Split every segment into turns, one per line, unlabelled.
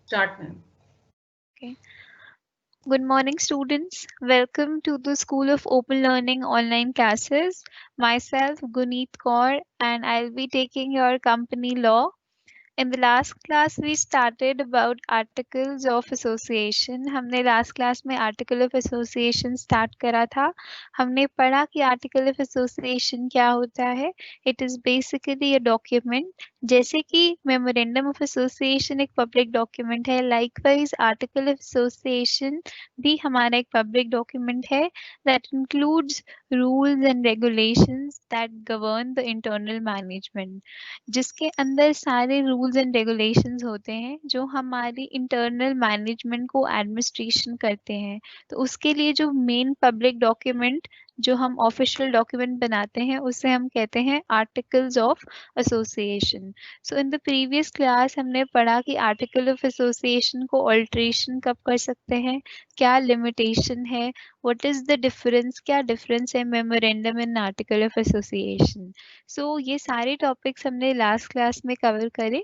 Start, ma'am.
Okay. Good morning, students. Welcome to the School of Open Learning online classes. Myself, Guneet Kaur, and I'll be taking your company law. In the last class we started about articles of association. हमने last class में article of association start करा था. हमने पढ़ा कि article of association क्या होता है. It is basically a document. जैसे कि memorandum of association एक public document है, likewise article of association भी हमारा एक public document है that includes rules and regulations that govern the internal management. जिसके अंदर सारे रूल्स एंड रेगुलेशंस होते हैं जो हमारी इंटरनल मैनेजमेंट को एडमिनिस्ट्रेशन करते हैं। तो उसके लिए जो मेन पब्लिक डॉक्यूमेंट जो हम ऑफिशियल डॉक्यूमेंट बनाते हैं उसे हम कहते हैं articles of association. So in the previous class हमने पढ़ा कि आर्टिकल ऑफ एसोसिएशन को ऑल्ट्रेशन कब कर सकते हैं, क्या लिमिटेशन है, व्हाट इज द डिफरेंस, क्या डिफरेंस है memorandum and article of association. So ये सारे टॉपिक्स हमने लास्ट क्लास में कवर करे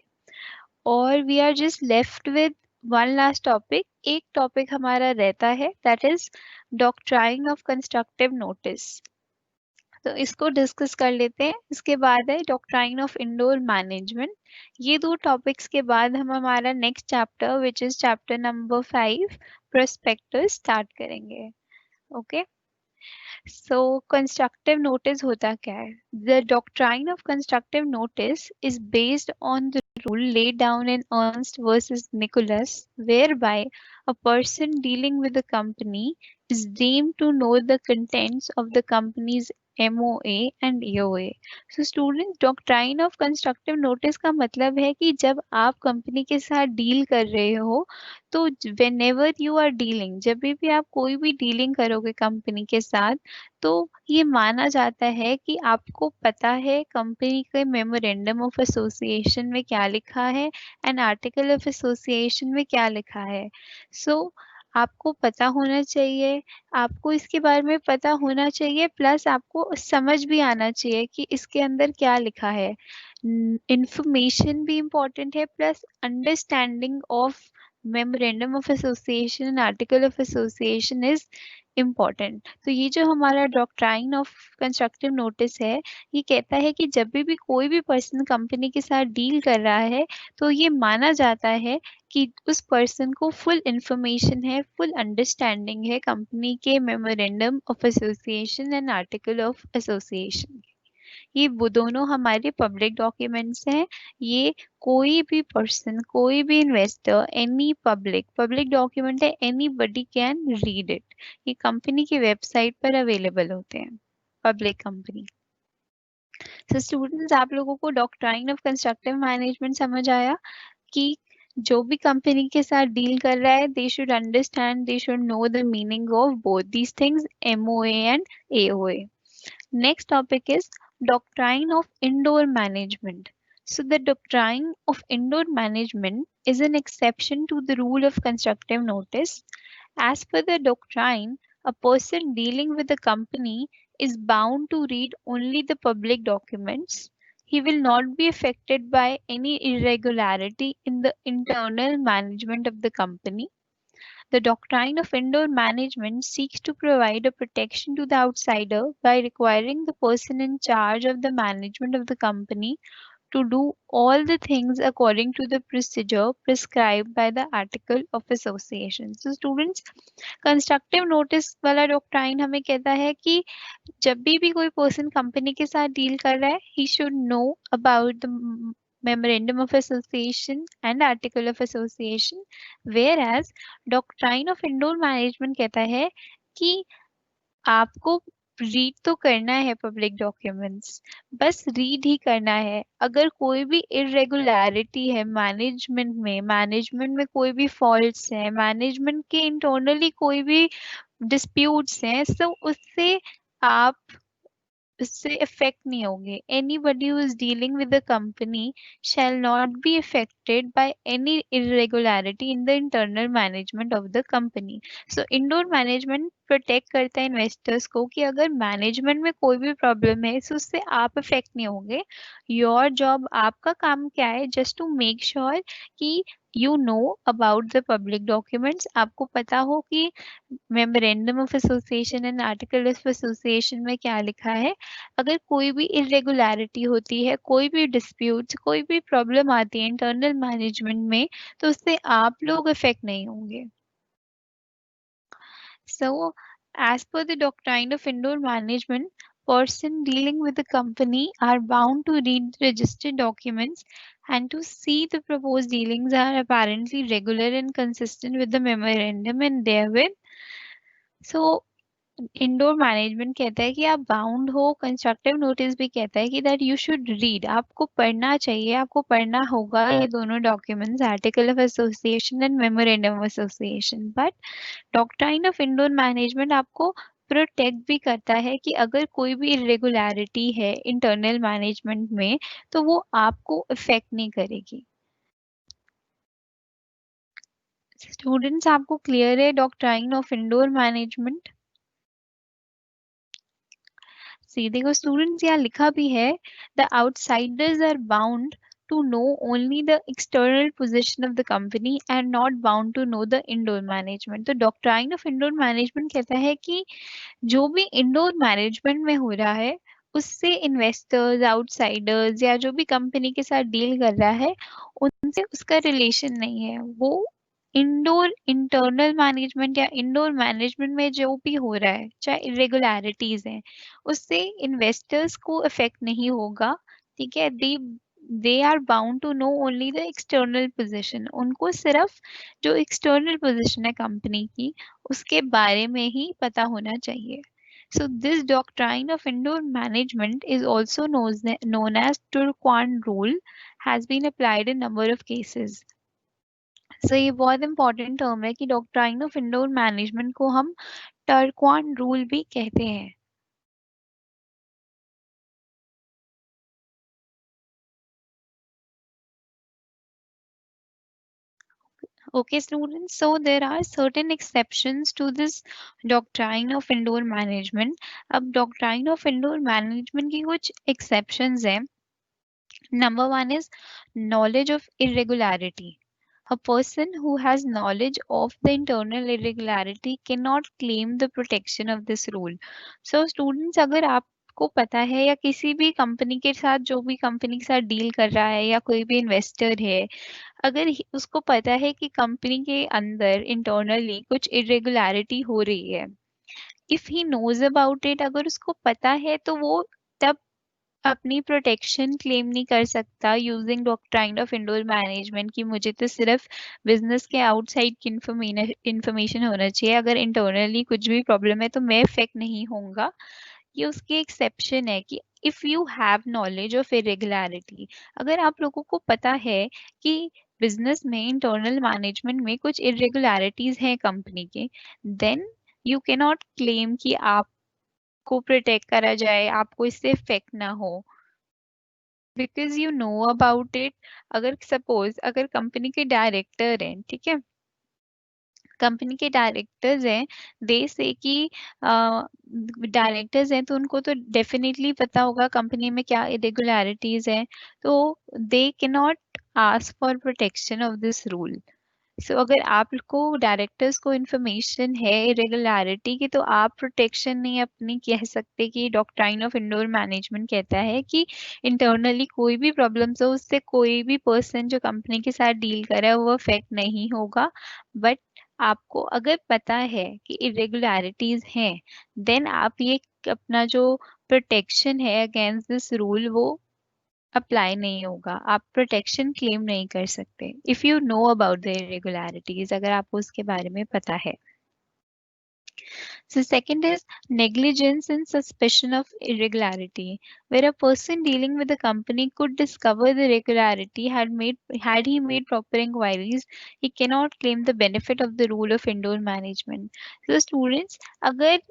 और we are just left with one last topic. एक टॉपिक हमारा रहता है that is doctrine of constructive notice. तो इसको डिस्कस कर लेते हैं। इसके बाद है डॉक्ट्राइन ऑफ इंडोर मैनेजमेंट। ये दो टॉपिक्स के बाद हम हमारा next chapter which is chapter number 5 prospectus start करेंगे। ओके। सो कंस्ट्रक्टिव नोटिस होता क्या है? The doctrine of constructive notice is based on the rule laid down in Ernst versus Nicholas, whereby a person dealing with the company is deemed to know the contents of the company's MOA and EOA. So students, doctrine of constructive notice का मतलब है कि जब आप company के साथ deal कर रहे हो तो whenever you are dealing, जब भी आप कोई भी डीलिंग करोगे कंपनी के साथ, तो ये माना जाता है कि आपको पता है कंपनी के मेमोरेंडम ऑफ एसोसिएशन में क्या लिखा है एंड आर्टिकल ऑफ एसोसिएशन में क्या लिखा है। सो आपको पता होना चाहिए, आपको इसके बारे में पता होना चाहिए, प्लस आपको समझ भी आना चाहिए कि इसके अंदर क्या लिखा है। इंफॉर्मेशन भी इम्पोर्टेंट है plus understanding of memorandum of association and article of association is important. तो ये जो हमारा डॉक्ट्राइन ऑफ कंस्ट्रक्टिव नोटिस है, ये कहता है कि जब भी कोई भी पर्सन कंपनी के साथ डील कर रहा है तो ये माना जाता है कि उस पर्सन को फुल इंफॉर्मेशन है, फुल अंडरस्टैंडिंग है कंपनी के memorandum of association and article of association. ये वो दोनों हमारे पब्लिक डॉक्यूमेंट्स हैं। ये कोई भी पर्सन, कोई भी इन्वेस्टर, एनी पब्लिक डॉक्यूमेंट है, एनीबडी कैन रीड इट। ये कंपनी की वेबसाइट पर अवेलेबल होते हैं, पब्लिक कंपनी। सो स्टूडेंट्स, आप लोगों को डॉक्ट्राइन ऑफ कंस्ट्रक्टिव मैनेजमेंट समझ आया कि जो भी कंपनी के साथ डील कर रहा है दे should understand, they should know the meaning of both these things, MOA and AOA. Next topic is doctrine of indoor management. So the doctrine of indoor management is an exception to the rule of constructive notice. As per the doctrine, a person dealing with a company is bound to read only the public documents. He will not be affected by any irregularity in the internal management of the company. The doctrine of indoor management seeks to provide a protection to the outsider by requiring the person in charge of the management of the company to do all the things according to the procedure prescribed by the article of association. So students, constructive notice वाला doctrine हमें कहता है कि जब भी कोई person company के साथ डील कर रहा है, he should know about the memorandum of association and article of association, whereas doctrine of indoor management कहता है कि आपको रीड तो करना है पब्लिक डॉक्यूमेंट्स, बस रीड ही करना है। अगर कोई भी इरेगुलरिटी है मैनेजमेंट में कोई भी फॉल्ट्स है, मैनेजमेंट के इंटरनली कोई भी डिस्प्यूट्स हैं, तो उससे आप उससे इफेक्ट नहीं होंगे। Anybody who is dealing with the company shall not be affected by any irregularity in the internal management of the company. So indoor management protect करता है इन्वेस्टर्स को कि अगर मैनेजमेंट में कोई भी प्रॉब्लम है तो उससे आप इफेक्ट नहीं होंगे। योर जॉब, आपका काम क्या है, जस्ट टू मेक श्योर कि you know about the public documents, आपको पता हो कि memorandum of association and article of association में क्या लिखा है। अगर कोई भी इरेगुलरिटी होती है, कोई भी डिस्प्यूट, कोई भी प्रॉब्लम आती है इंटरनल मैनेजमेंट में, तो उससे आप लोग इफेक्ट नहीं होंगे। So, as per the doctrine of indoor management, person dealing with the company are bound to read the registered documents and to see the proposed dealings are apparently regular and consistent with the memorandum and therewith. So, indoor management कहता है कि आप bound हो, constructive notice भी कहता है कि that you should read, आपको पढ़ना चाहिए, आपको पढ़ना होगा ये दोनों documents, article of association and memorandum of association. But doctrine of indoor management आपको प्रोटेक्ट भी करता है कि अगर कोई भी इरेगुलरिटी है इंटरनल मैनेजमेंट में तो वो आपको इफेक्ट नहीं करेगी। स्टूडेंट्स, आपको क्लियर है doctrine of indoor management? See देखो स्टूडेंट्स, यहाँ लिखा भी है the outsiders are bound to know only the external position of the company and not bound to know the indoor management। तो डॉक्ट्राइन ऑफ इंडोर मैनेजमेंट कहता है कि जो भी इंडोर मैनेजमेंट में हो रहा है उससे इन्वेस्टर्स, आउटसाइडर्स या जो भी कंपनी के साथ डील कर रहा है उनसे उसका रिलेशन नहीं है। वो इंडोर इंटरनल मैनेजमेंट या इंडोर मैनेजमेंट में जो भी हो रहा है, चाहे इरेगुलरिटीज हैं, उससे इन्वेस्टर्स को इफेक्ट नहीं होगा। ठीक है, they are bound to know only the external position. उनको सिर्फ जो एक्सटर्नल पोजिशन है कंपनी की उसके बारे में ही पता होना चाहिए। So this doctrine of indoor management is also known as Turquoise rule, has been applied in number of cases। So ये बहुत इंपॉर्टेंट टर्म है कि डॉक्ट्राइन ऑफ इंडोर मैनेजमेंट को हम टर्क्वान रूल भी कहते हैं। Okay students, so there are certain exceptions to this doctrine of indoor management। अब doctrine of indoor management की कुछ exceptions हैं। Number one is knowledge of irregularity। A person who has knowledge of the internal irregularity cannot claim the protection of this rule। So students, अगर आपको पता है या किसी भी कंपनी के साथ, जो भी कंपनी के साथ डील कर रहा है या कोई भी इन्वेस्टर है, अगर उसको पता है कि कंपनी के अंदर इंटरनली कुछ इरेगुलरिटी हो रही है, if he knows about it, अगर उसको पता है, तो वो तब अपनी प्रोटेक्शन क्लेम नहीं कर सकता using doctrine of indoor management कि मुझे तो सिर्फ बिजनेस के आउटसाइड की इंफॉर्मेशन होना चाहिए, अगर इंटरनली कुछ भी प्रॉब्लम है तो मैं इफेक्ट नहीं होऊंगा। ये उसकी एक्सेप्शन है कि if you have knowledge of irregularity, अगर आप लोगों को पता है कि बिजनेस में इंटरनल मैनेजमेंट में कुछ इरेगुलरिटीज हैं कंपनी के, then you can not claim कि आपको प्रोटेक्ट करा जाए, आपको इससे इफेक्ट ना हो, because you know about it. अगर सपोज अगर कंपनी के डायरेक्टर हैं, ठीक है, कंपनी के डायरेक्टर्स हैं, दे से कि डायरेक्टर्स हैं तो उनको तो डेफिनेटली पता होगा कंपनी में क्या इरेगुलरिटीज हैं, तो they can not ask for protection of this rule. So अगर आपको डायरेक्टर्स को इन्फॉर्मेशन है इरेगुलरिटी की, तो आप प्रोटेक्शन नहीं अपनी कह सकते कि डॉक्ट्राइन ऑफ इंडोर मैनेजमेंट कहता है कि इंटरनली कोई भी प्रॉब्लम्स हो उससे कोई भी पर्सन जो कंपनी के साथ डील कर रहा है वो अफेक्ट नहीं होगा। बट आपको अगर पता है कि इरेगुलरिटीज हैं, देन आप ये अपना जो प्रोटेक्शन है अगेंस्ट दिस रूल वो अप्लाई नहीं होगा, आप प्रोटेक्शन क्लेम नहीं कर सकते if you know about the irregularities, अगर आपको उसके बारे में पता है। So second is negligence and suspicion of irregularity, where a person dealing with the company could discover the irregularity had he made proper inquiries, he cannot claim the benefit of the rule of indoor management। So students, अगर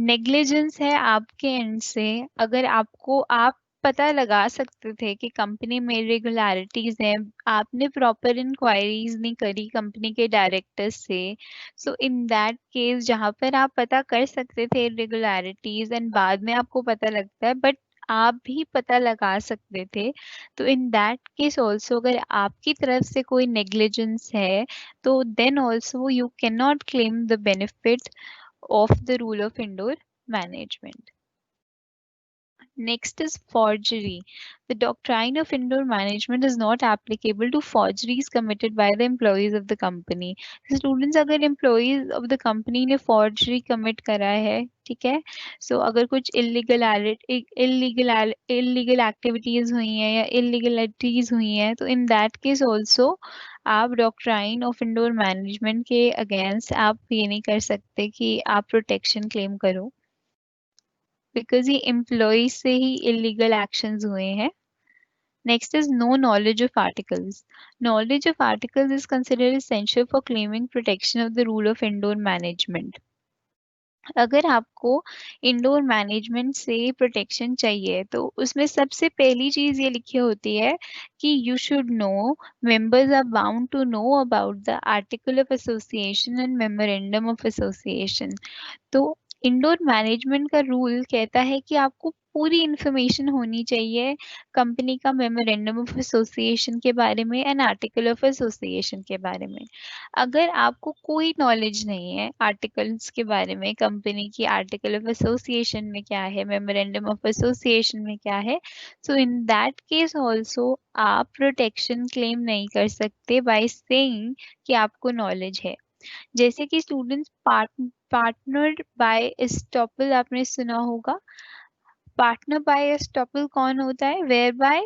negligence है आपके and से, अगर आपको आप पता लगा सकते थे कि कंपनी में इरेगुलरिटीज हैं, आपने प्रॉपर इंक्वायरीज नहीं करी कंपनी के डायरेक्टर्स से, सो इन दैट केस जहाँ पर आप पता कर सकते थे इरेगुलरिटीज एंड बाद में आपको पता लगता है, बट आप भी पता लगा सकते थे। तो इन दैट केस ऑल्सो अगर आपकी तरफ से कोई नेग्लिजेंस है तो then also you can not claim the benefit of the rule of indoor management. Next is forgery. The doctrine of indoor management is not applicable to forgeries committed by the employees of the company. Students, अगर employees of the company ने forgery commit करा है, ठीक है, so अगर कुछ illegal activities हुई हैं या illegalities हुई हैं, तो in that case also आप डॉक्ट्राइन ऑफ इंडोर मैनेजमेंट के अगेंस्ट आप ये नहीं कर सकते कि आप प्रोटेक्शन क्लेम करो, बिकॉज ये एम्प्लॉय से ही इलीगल एक्शंस हुए हैं. Next is no knowledge of articles. Knowledge of articles is considered essential for claiming protection of the rule of indoor management. अगर आपको इंडोर मैनेजमेंट से प्रोटेक्शन चाहिए तो उसमें सबसे पहली चीज ये लिखी होती है कि you should know, members are bound to know about the article of association and memorandum of association. तो इंडोर मैनेजमेंट का रूल कहता है कि आपको पूरी इंफॉर्मेशन होनी चाहिए कंपनी का मेमोरेंडम ऑफ एसोसिएशन के बारे में एंड आर्टिकल ऑफ एसोसिएशन के बारे में. अगर आपको कोई नॉलेज नहीं है आर्टिकल्स के बारे में, कंपनी की आर्टिकल ऑफ एसोसिएशन में क्या है, मेमोरेंडम ऑफ एसोसिएशन में क्या है, so in that case also आप प्रोटेक्शन क्लेम नहीं कर सकते बाय सेइंग कि आपको नॉलेज है. जैसे कि स्टूडेंट्स पार्टनर बाय एस्टॉपल आपने सुना होगा. पार्टनर बाय एस्टॉपल कौन होता है? वेयर बाय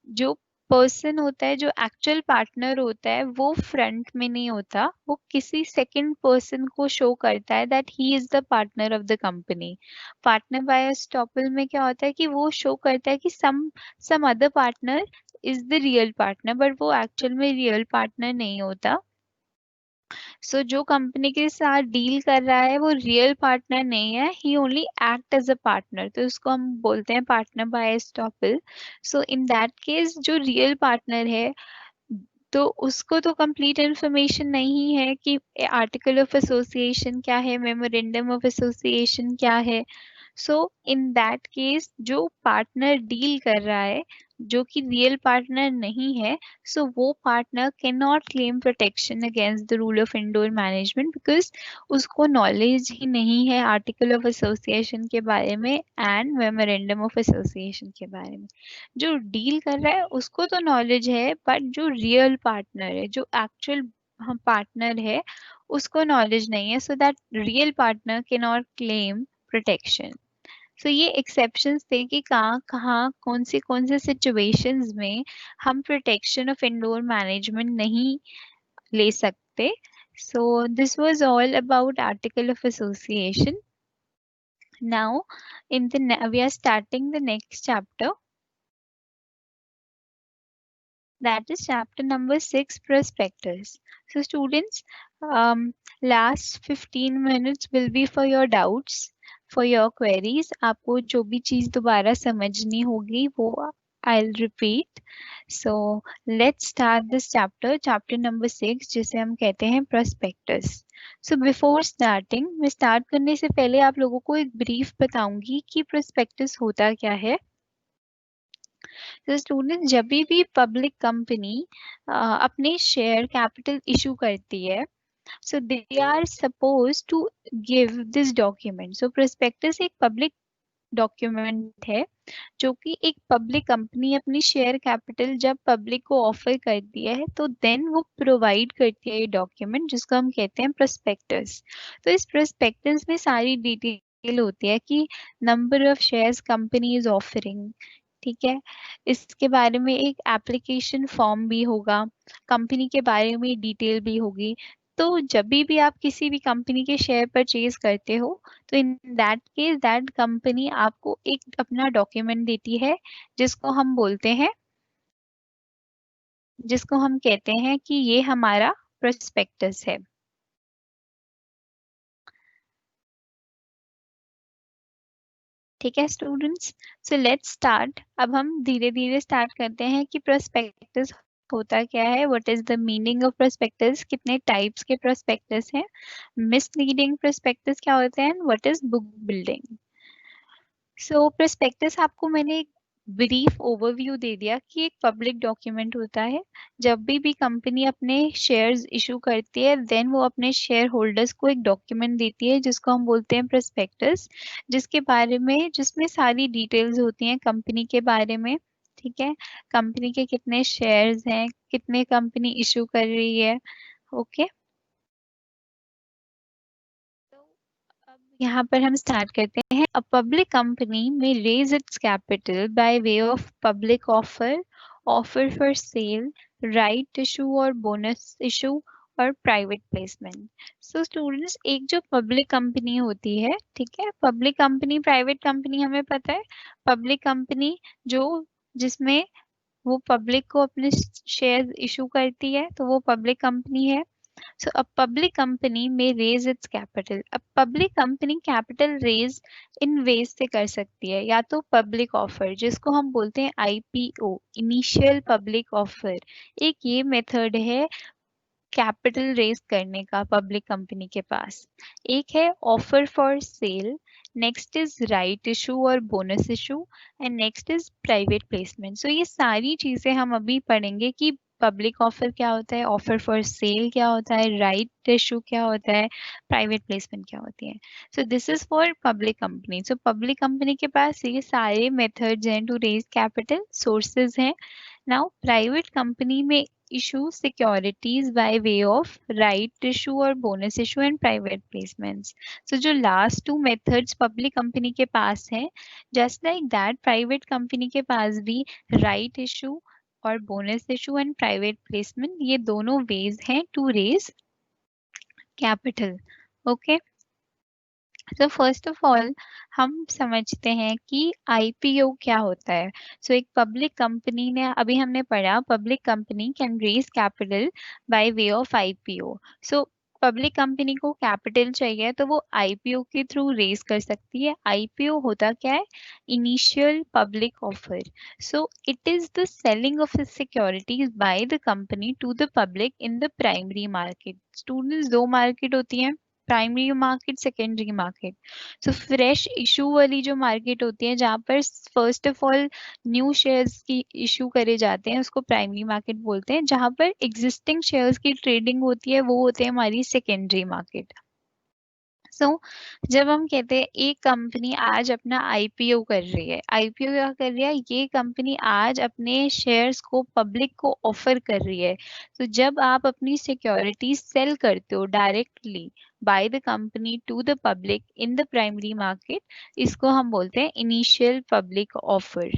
जो पर्सन होता है, जो एक्चुअल पार्टनर होता है, वो फ्रंट में नहीं होता, वो किसी सेकंड पर्सन को शो करता है that he is the partner of the company. Partner by estoppel में क्या होता है कि वो शो करता है कि some other partner is the real partner, but वो एक्चुअल में रियल पार्टनर नहीं होता. सो जो कंपनी के साथ डील कर रहा है वो रियल पार्टनर नहीं है, he only act as a partner, तो उसको हम बोलते हैं partner by estoppel. So in that case जो रियल पार्टनर है तो उसको तो कंप्लीट इन्फॉर्मेशन नहीं है कि आर्टिकल ऑफ एसोसिएशन क्या है, मेमोरेंडम ऑफ एसोसिएशन क्या है. सो इन दैट केस जो पार्टनर डील कर रहा है, जो कि रियल पार्टनर नहीं है, सो वो partner can not claim protection against the rule of indoor management because उसको नॉलेज ही नहीं है आर्टिकल ऑफ एसोसिएशन के बारे में एंड मेमोरेंडम ऑफ एसोसिएशन के बारे में. जो डील कर रहा है उसको तो नॉलेज है, बट जो रियल पार्टनर है, जो एक्चुअल पार्टनर है, उसको नॉलेज नहीं है. So that real partner can not claim protection. So ये एक्सेप्शंस थे कि कहाँ कहाँ कौन से सिचुएशंस में हम प्रोटेक्शन ऑफ इंडोर मैनेजमेंट नहीं ले सकते. So this was all about article of association. Now in the we are starting the next chapter, that is chapter number 6, prospectus. So students, last 15 minutes will be for your doubts, for your queries. आपको जो भी चीज दोबारा समझनी होगी वो I'll repeat. So let's start this chapter, chapter number 6, जिसे हम कहते हैं prospectus. So before starting, मैं start करने से पहले आप लोगों को एक brief बताऊंगी कि prospectus होता क्या है. तो स्टूडेंट, जब भी पब्लिक कंपनी अपने शेयर कैपिटल इशू करती है, so they are suppose to give this document. So prospectus एक पब्लिक डॉक्यूमेंट है जो कि एक पब्लिक कंपनी अपनी शेयर कैपिटल जब पब्लिक को ऑफर करती है तो देन वो प्रोवाइड करती है ये डॉक्यूमेंट जिसको हम कहते हैं प्रोस्पेक्टस. तो इस प्रोस्पेक्टस में सारी डिटेल होती है कि number of shares company is offering, ठीक है. इसके बारे में एक एप्लीकेशन फॉर्म भी होगा, कंपनी के बारे में डिटेल भी होगी. तो जब भी आप किसी भी कंपनी के शेयर परचेज करते हो तो in that case that company आपको एक अपना डॉक्यूमेंट देती है जिसको हम बोलते हैं, जिसको हम कहते हैं कि ये हमारा प्रोस्पेक्टस है. ठीक है स्टूडेंट्स, सो लेट्स स्टार्ट. अब हम धीरे धीरे स्टार्ट करते हैं कि प्रोस्पेक्टस होता क्या है, what is the meaning of prospectus, कितने टाइप्स के प्रोस्पेक्टस हैं, मिसलीडिंग प्रोस्पेक्टस क्या होते हैं, what is book building. So prospectus आपको मैंने एक ब्रीफ ओवरव्यू दे दिया कि एक पब्लिक डॉक्यूमेंट होता है। जब भी कंपनी अपने शेयर्स इशू करती है देन वो अपने शेयर होल्डर्स को एक डॉक्यूमेंट देती है जिसको हम बोलते हैं प्रोस्पेक्टस, जिसके बारे में जिसमें सारी डिटेल्स होती हैं कंपनी के बारे में। ठीक है, कंपनी के कितने शेयर्स हैं, कितने कंपनी इशू कर रही है। ओके, तो अब यहाँ पर हम स्टार्ट करते हैं। अ पब्लिक कंपनी में raise its capital by way of public offer, offer for sale, right issue और बोनस इशू और प्राइवेट प्लेसमेंट। सो स्टूडेंट्स, एक जो पब्लिक कंपनी होती है, ठीक है, पब्लिक कंपनी प्राइवेट कंपनी हमें पता है। पब्लिक कंपनी जो जिसमें वो पब्लिक को अपने शेयर इशू करती है तो वो पब्लिक कंपनी है। So a public company may raise its capital. अब public company capital raise इन ways से कर सकती है, या तो public offer जिसको हम बोलते हैं IPO, initial public offer। एक ये मेथड है कैपिटल रेज करने का पब्लिक कंपनी के पास। एक है offer for sale, next is right issue और bonus issue, and next is private placement. So ये सारी चीजें हम अभी पढ़ेंगे कि पब्लिक ऑफर क्या होता है, ऑफर फॉर सेल क्या होता है, राइट इशू क्या होता है, प्राइवेट प्लेसमेंट क्या होती है। So this is for public company. So public company के पास ये सारे मेथड्स हैं टू रेज कैपिटल, सोर्सेज हैं। नाउ प्राइवेट कंपनी में issue securities by way of right issue or bonus issue and private placements. So जो last two methods public company के पास है, just like that private company के पास भी right issue और bonus issue and private placement, ये दोनों ways हैं to raise capital. Okay. तो फर्स्ट ऑफ ऑल हम समझते हैं कि आईपीओ क्या होता है। सो एक पब्लिक कंपनी ने, अभी हमने पढ़ा, public company can raise capital by way of IPO. So public company को कैपिटल चाहिए तो वो आईपीओ के थ्रू रेज कर सकती है। आईपीओ होता क्या है? Initial public offer. So it is the selling of securities by the company to the public in the primary market. Students, दो मार्केट होती है, primary market, secondary market. So fresh issue वाली जो मार्केट होती है जहाँ पर first of all new shares की इशू करे जाते हैं उसको प्राइमरी मार्केट बोलते हैं। जहाँ पर एग्जिस्टिंग शेयर्स की ट्रेडिंग होती है वो होते हैं हमारी सेकेंडरी मार्केट। सो जब हम कहते हैं एक कंपनी आज अपना आईपीओ कर रही है, आईपीओ क्या कर रही है? ये कंपनी आज अपने शेयर्स को पब्लिक को ऑफर कर रही है। तो जब आप अपनी सिक्योरिटीज सेल करते हो directly by the company to the public in the primary market, इसको हम बोलते हैं इनिशियल पब्लिक ऑफर।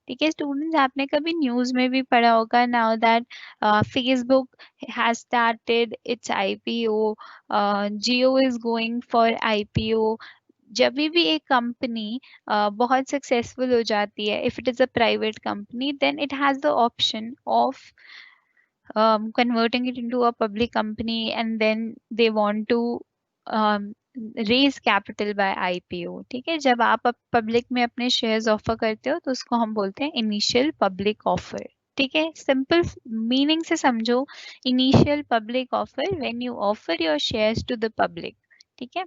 ठीक है स्टूडेंट्स, आपने कभी न्यूज में भी पढ़ा होगा now that Facebook has started its IPO, Jio is going for IPO. जब भी एक कंपनी बहुत सक्सेसफुल हो जाती है, if it is a private company, then it has the option of converting it into a public company, and then they want to raise capital by IPO. ठीक है, जब आप पब्लिक में अपने शेयर्स ऑफर करते हो तो उसको हम बोलते हैं इनिशियल पब्लिक ऑफर। ठीक है, सिंपल मीनिंग से समझो, initial public offer when you offer your shares to the public. ठीक है।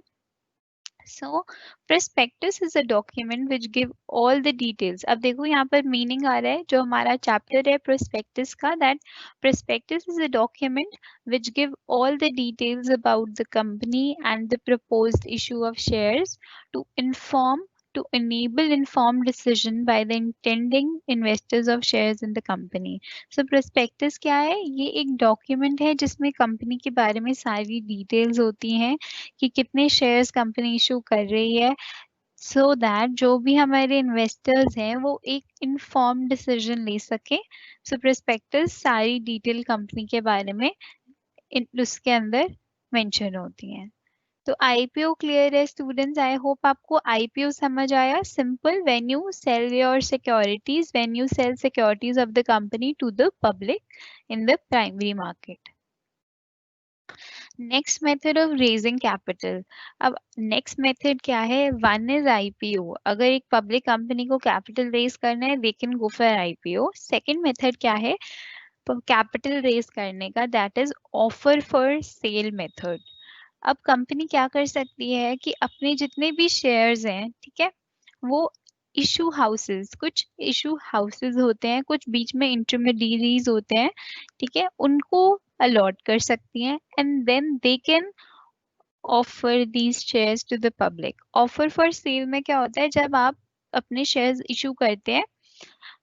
So prospectus is a document which give all the details। अब देखो यहाँ पर मीनिंग आ रहा है, जो हमारा चैप्टर है prospectus का, that prospectus is a document which give all the details about the company and the proposed issue of shares to inform, to enable informed decision by the intending investors of shares in the company। So prospectus क्या है? ये एक document है जिसमें company के बारे में सारी डिटेल्स होती हैं कि कितने शेयर्स कंपनी इशू कर रही है, सो दैट जो भी हमारे इन्वेस्टर्स हैं वो एक इन्फॉर्म डिसीजन ले सके। सो प्रोस्पेक्टस सारी डिटेल कंपनी के बारे में उसके अंदर मेंशन होती हैं। तो आईपीओ क्लियर है स्टूडेंट्स? आई होप आपको आईपीओ समझ आया। Simple, when you sell your securities, when you sell securities of the company to the public in the primary market. Next method of raising capital. अब next method क्या है? One is IPO. अगर एक public company को capital raise करना है they can go for IPO. Second method क्या है कैपिटल रेज करने का? That is offer for sale method. अब कंपनी क्या कर सकती है कि अपने जितने भी शेयर्स हैं, ठीक है, वो इशू हाउसेस, कुछ इशू हाउसेस होते हैं, कुछ बीच में इंटरमीडियरीज होते हैं, ठीक है, उनको अलॉट कर सकती हैं and then they can offer these shares to the public. Offer for sale में क्या होता है, जब आप अपने शेयर्स इशू करते हैं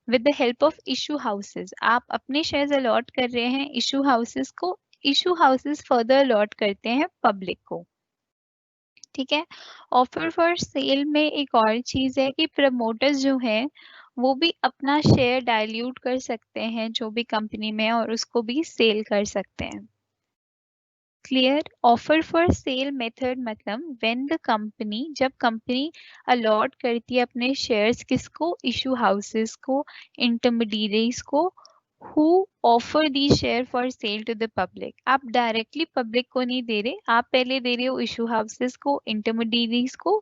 with the help of issue houses, आप अपने शेयर्स अलॉट कर रहे हैं इशू हाउसेस को, इशू हाउसेस फर्दर अलॉट करते हैं पब्लिक को, ठीक है। ऑफर फॉर सेल में एक और चीज है कि प्रमोटर्स जो है वो भी अपना शेयर डाइल्यूट कर सकते हैं जो भी कंपनी में है और उसको भी सेल कर सकते हैं। Clear. Offer for sale method मतलब व्हेन द कंपनी, जब कंपनी अलॉट करती है अपने शेयर्स किसको, इशू हाउसेस को, इंटरमीडियरीज को, who offer these share for sale to the public। आप डायरेक्टली पब्लिक को नहीं दे रहे, आप पहले दे रहे हो इशू हाउसेस को, इंटरमीडियरीज को,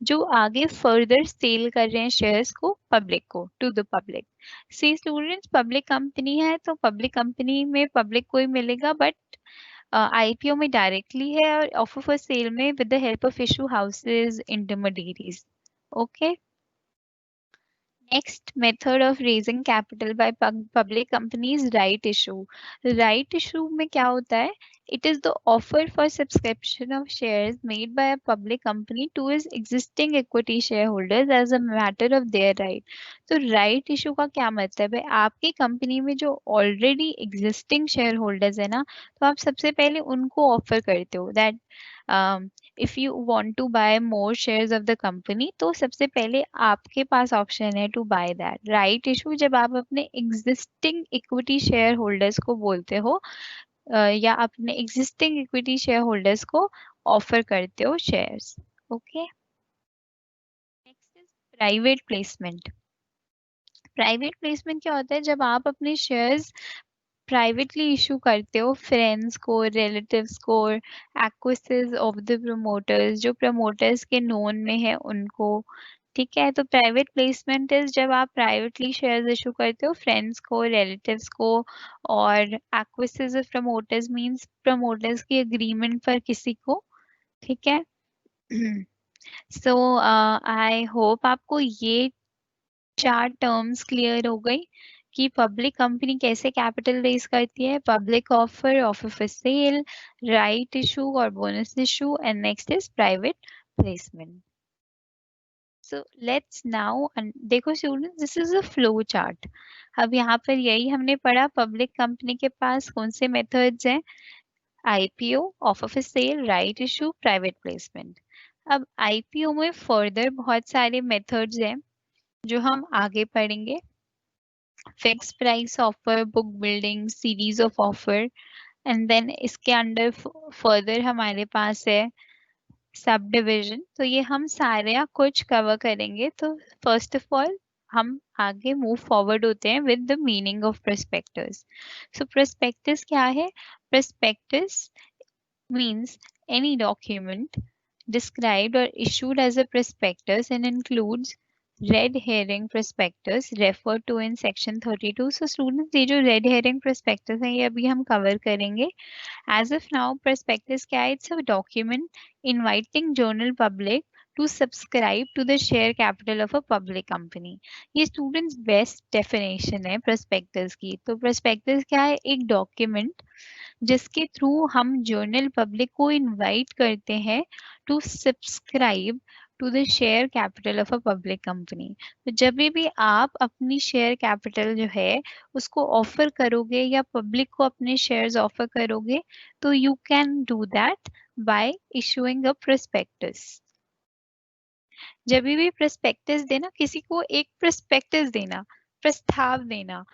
जो आगे फर्दर सेल कर रहे हैं शेयर्स को पब्लिक को, to the public. See students, public company है तो पब्लिक कंपनी में पब्लिक को ही मिलेगा, बट आईपीओ में डायरेक्टली है और ऑफर फॉर सेल में with the help of issue houses, intermediaries. Okay. Next method of raising capital by public companies, right issue। Right issue में क्या होता है? It is the offer for subscription of shares made by a public company to its existing equity shareholders as a matter of their right। तो right issue का क्या मतलब है? आपकी कंपनी में जो already existing shareholders है ना, तो आप सबसे पहले उनको ऑफर करते हो that if you want to buy more shares of the company, तो सबसे पहले आपके पास ऑप्शन है to buy that. Right issue जब आप अपने एग्जिस्टिंग इक्विटी शेयर होल्डर्स को बोलते हो या अपने एग्जिस्टिंग इक्विटी शेयर होल्डर्स को ऑफर करते हो shares. Okay. Next is private placement. Private placement क्या होता है, जब आप अपने शेयर्स प्राइवेटली इशू करते हो फ्रेंड्स को, रिलेटिव्स को, एक्विसेस ऑफ द प्रमोटर्स, जो प्रमोटर्स के नोन में है उनको, ठीक है। तो प्राइवेट प्लेसमेंट इज जब आप प्राइवेटली शेयर्स इशू करते हो फ्रेंड्स को, रिलेटिव्स को, और एक्विसेस ऑफ प्रमोटर्स मींस प्रमोटर्स की एग्रीमेंट पर किसी को, ठीक है। सो आई होप आपको ये चार टर्म्स क्लियर हो गई कि पब्लिक कंपनी कैसे कैपिटल रेज करती है, public offer, offer for sale, right issue और bonus issue, and next is private placement. So let's now देखो students, this is a flow chart. अब यहाँ पर यही हमने पढ़ा, पब्लिक कंपनी के पास कौन से मेथड्स हैं, IPO, offer for sale, right issue, private placement. अब आईपीओ में फर्दर बहुत सारे मेथड्स हैं जो हम आगे पढ़ेंगे, fix price offer, book building, series of offer, and then इसके अंडर फर्दर हमारे पास है सब डिविजन। तो ये हम सारे कुछ कवर करेंगे। तो फर्स्ट ऑफ ऑल हम आगे मूव फॉरवर्ड होते हैं with the meaning of prospectus. So prospectus क्या है? Prospectus means any document described or issued as a prospectus and includes red herring prospectus referred to in section 32। so students, ये जो red herring prospectus है ये अभी हम cover करेंगे। as of now prospectus क्या है? it's a document inviting journal public to subscribe to the share capital of a public company। ये students best definition है prospectus की। तो prospectus क्या है? एक document जिसके थ्रू हम जर्नल पब्लिक को इनवाइट करते हैं to subscribe to the share capital of a public company. तो जब भी आप अपनी शेयर कैपिटल जो है उसको ऑफर करोगे या पब्लिक को अपने शेयर्स ऑफर करोगे, तो you can do that bye issuing a prospectus. जब भी प्रोस्पेक्टस देना, किसी को एक प्रोस्पेक्टस देना, प्रस्ताव देना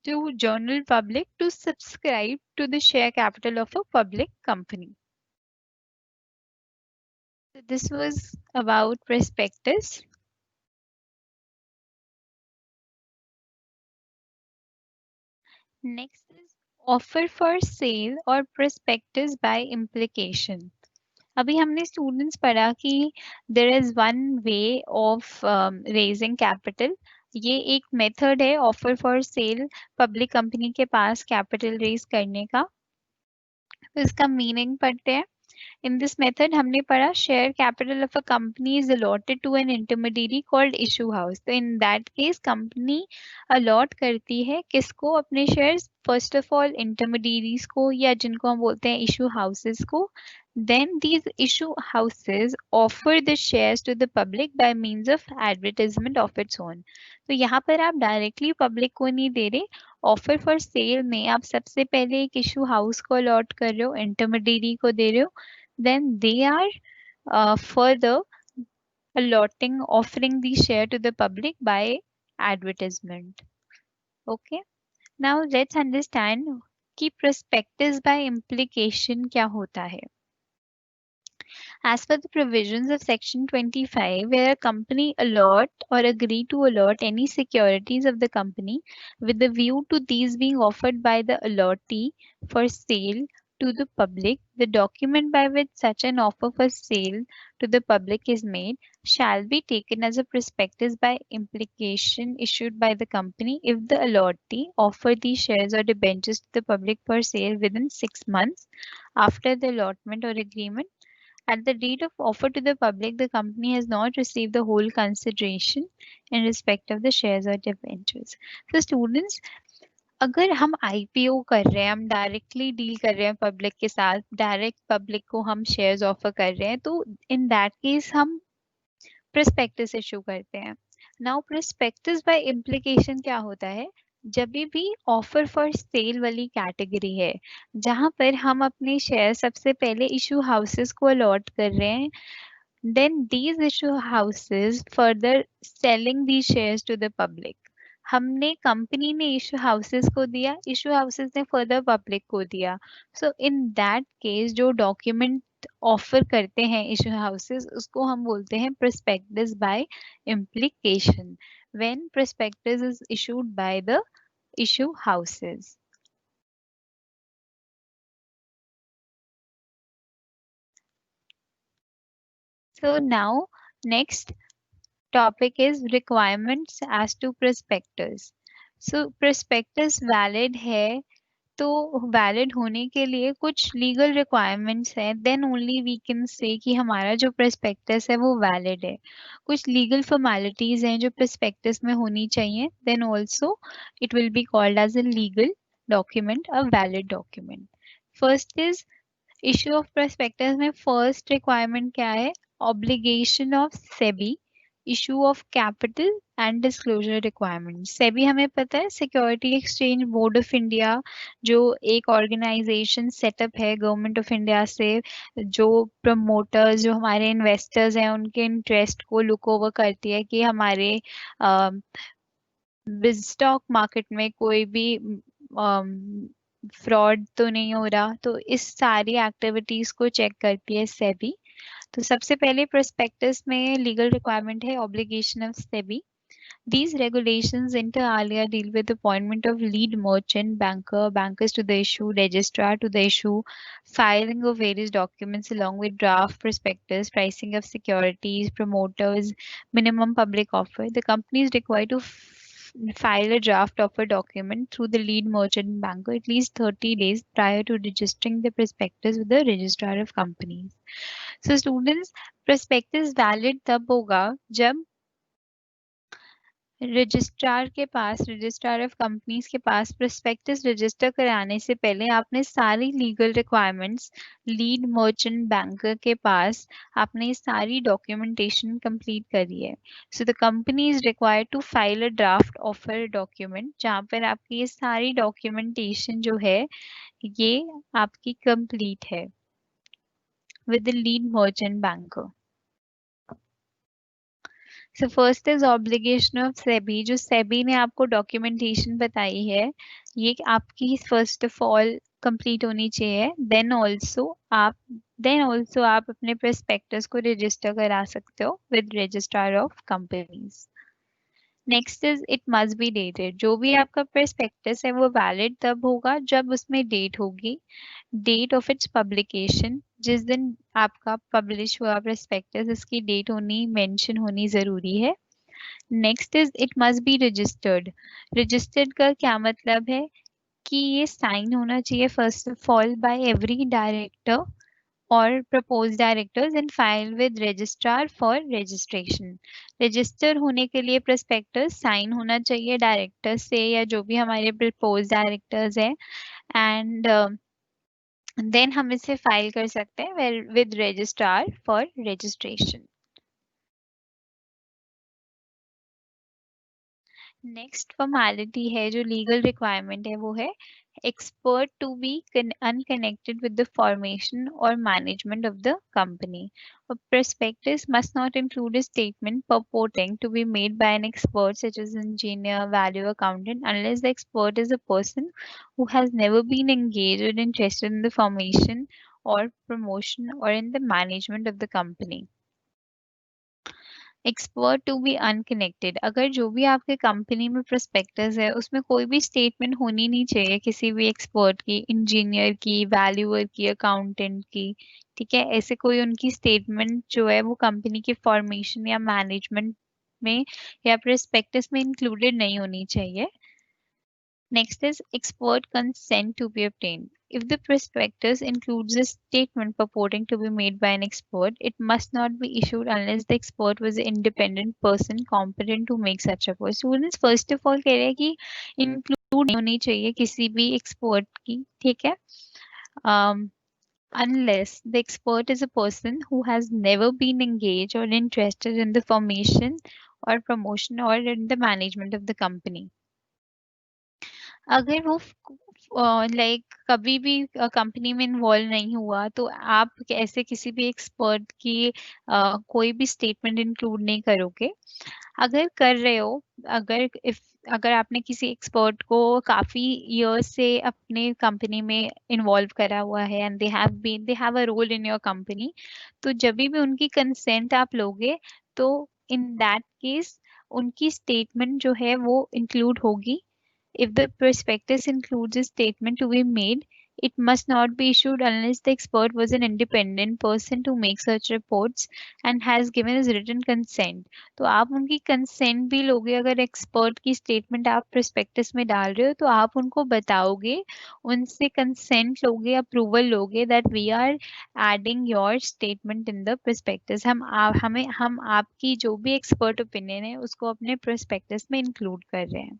to journal public to subscribe to the share capital of a public company। So this was about prospectus। Next is offer for sale or prospectus by implication। अभी हमने स्टूडेंट्स पढ़ा कि there is one way of raising capital। ये एक method है offer for cell, public company के पास capital raise करने का। तो इसका मीनिंग पढ़ते हैं। In this method हमने पढ़ा share capital of a company is allotted to an intermediary called issue house. तो in that case company allot करती है किसको अपने shares, first of all intermediaries को या जिनको हम बोलते हैं issue houses को. Then these issue houses offer the shares to the public by means of advertisement of its own. तो यहाँ पर आप directly public को नहीं दे रहे, ऑफर फॉर सेल में आप सबसे पहले एक इशू हाउस को अलॉट कर रहे हो, इंटरमीडियरी को दे रहे हो, then they are further allotting, offering the share to the public by advertisement. Okay, now let's understand कि prospectus by implication क्या होता है. As per the provisions of Section 25, where a company allot or agree to allot any securities of the company with the view to these being offered by the allottee for sale to the public, the document by which such an offer for sale to the public is made shall be taken as a prospectus by implication issued by the company if the allottee offer these shares or debentures to the public for sale within 6 months after the allotment or agreement. At the date of offer to the public, the company has not received the whole consideration in respect of the shares or debentures. So students, अगर हम IPO कर रहे हैं, हम directly deal कर रहे हैं public के साथ, डायरेक्ट पब्लिक को हम शेयर्स ऑफर कर रहे हैं, तो इन दैट केस हम प्रोस्पेक्टस इशू करते हैं. नाउ प्रोस्पेक्टस बाय इम्प्लीकेशन क्या होता है, जब भी ऑफर फॉर सेल वाली कैटेगरी है जहां पर हम अपने शेयर सबसे पहले इशू हाउसेस को अलॉट कर रहे हैं, then these issue houses further selling these shares to the public. हमने कंपनी ने इशू हाउसेस को दिया, इशू हाउसेस ने फर्दर पब्लिक को दिया. सो इन दैट केस जो डॉक्यूमेंट ऑफर करते हैं इशू हाउसेस, उसको हम बोलते हैं prospectus by implication, when prospectus is issued by the issue houses. So now next topic is requirements as to prospectus. So prospectus valid है, तो valid होने के लिए कुछ लीगल रिक्वायरमेंट्स हैं, then only we can say कि हमारा जो प्रोस्पेक्टस है वो वैलिड है. कुछ लीगल फॉर्मेलिटीज हैं जो प्रोस्पेक्टस में होनी चाहिए, then also it will be called as a legal document, a valid document. First is issue of prospectus में फर्स्ट रिक्वायरमेंट क्या है, obligation of SEBI, issue of capital and disclosure requirement. SEBI हमें पता है security exchange board of India, जो एक organisation setup है government of India से, जो प्रमोटर्स, जो हमारे इन्वेस्टर्स हैं, उनके इंटरेस्ट को लुक ओवर करती है कि हमारे स्टॉक मार्केट में कोई भी फ्रॉड तो नहीं हो रहा. तो इस सारी एक्टिविटीज को चेक करती है सेबी. तो सबसे पहले प्रोस्पेक्टस में लीगल रिक्वायरमेंट है obligation of SEBI. These regulations inter alia deal with appointment of lead merchant, banker, bankers to the issue, registrar to the issue, filing of various documents along with draft prospectus, pricing of securities, promoters, minimum public offer. The company is required to file a draft offer document through the lead merchant banker at least 30 days prior to registering the prospectus with the registrar of companies. So students, prospectus valid तब होगा जब registrar के पास, registrar of companies के पास prospectus register कराने से पहले आपने सारी legal requirements lead merchant banker के पास आपने सारी डॉक्यूमेंटेशन कंप्लीट करी है. So the company is required to file a draft offer document जहाँ पर आपकी ये सारी डॉक्यूमेंटेशन जो है ये आपकी कंप्लीट है with the lead merchant banker. So first is obligation of SEBI. जो सेबी ने आपको डॉक्यूमेंटेशन बताई है ये आपकी फर्स्ट ऑफ ऑल कंप्लीट होनी चाहिए. देन ऑल्सो आप अपने प्रोस्पेक्टस को रजिस्टर करा सकते हो with registrar of companies. Next is it must be dated. जो भी आपका प्रोस्पेक्टस है वो वैलिड तब होगा जब उसमें डेट होगी, डेट ऑफ इट्स पब्लिकेशन, जिस दिन आपका पब्लिश हुआ प्रोस्पेक्टस इसकी डेट होनी, मेंशन होनी जरूरी है. Next is it must be registered. Registered का क्या मतलब है कि ये साइन होना चाहिए first of all by every director or proposed directors and file with registrar for registration. Register होने के लिए prospectus साइन होना चाहिए डायरेक्टर से या जो भी हमारे proposed directors है, and देन हम इसे फाइल कर सकते हैं with registrar for registration. Next formality है जो लीगल रिक्वायरमेंट है वो है expert to be unconnected with the formation or management of the company. A prospectus must not include a statement purporting to be made by an expert such as engineer, value accountant, unless the expert is a person who has never been engaged or interested in the formation or promotion or in the management of the company. Expert to be unconnected, अगर जो भी आपके company में prospectus है उसमें कोई भी statement होनी नहीं चाहिए किसी भी एक्सपर्ट की, इंजीनियर की, वैल्यूअर की, अकाउंटेंट की. ठीक है, ऐसे कोई उनकी स्टेटमेंट जो है वो कंपनी के फॉर्मेशन या मैनेजमेंट में या प्रोस्पेक्टस में इंक्लूडेड नहीं होनी चाहिए. Next is expert consent to be obtained. If the prospectus includes a statement purporting to be made by an expert, it must not be issued unless the expert was an independent person competent to make such a report. Students, first of all कह रहे हैं कि include नहीं होनी चाहिए किसी भी expert की, ठीक है? Unless the expert is a person who has never been engaged or interested in the formation or promotion or in the management of the company. अगर वो लाइक कभी भी कंपनी में इन्वॉल्व नहीं हुआ तो आप ऐसे किसी भी एक्सपर्ट की कोई भी स्टेटमेंट इंक्लूड नहीं करोगे. अगर कर रहे हो, अगर आपने किसी एक्सपर्ट को काफी ईयर से अपने कंपनी में इन्वॉल्व करा हुआ है and they have a role in your company, तो जब भी उनकी कंसेंट आप लोगे तो इन दैट केस उनकी स्टेटमेंट जो है वो इंक्लूड होगी. If the prospectus includes a statement to be made, it must not be issued unless the expert was an independent person to make such reports and has given his written consent. तो आप उनकी consent भी लोगे. अगर expert की statement आप prospectus में डाल रहे हो तो आप उनको बताओगे, उनसे consent लोगे, approval लोगे that we are adding your statement in the prospectus. हम आपकी जो भी expert opinion है उसको अपने prospectus में include कर रहे हैं.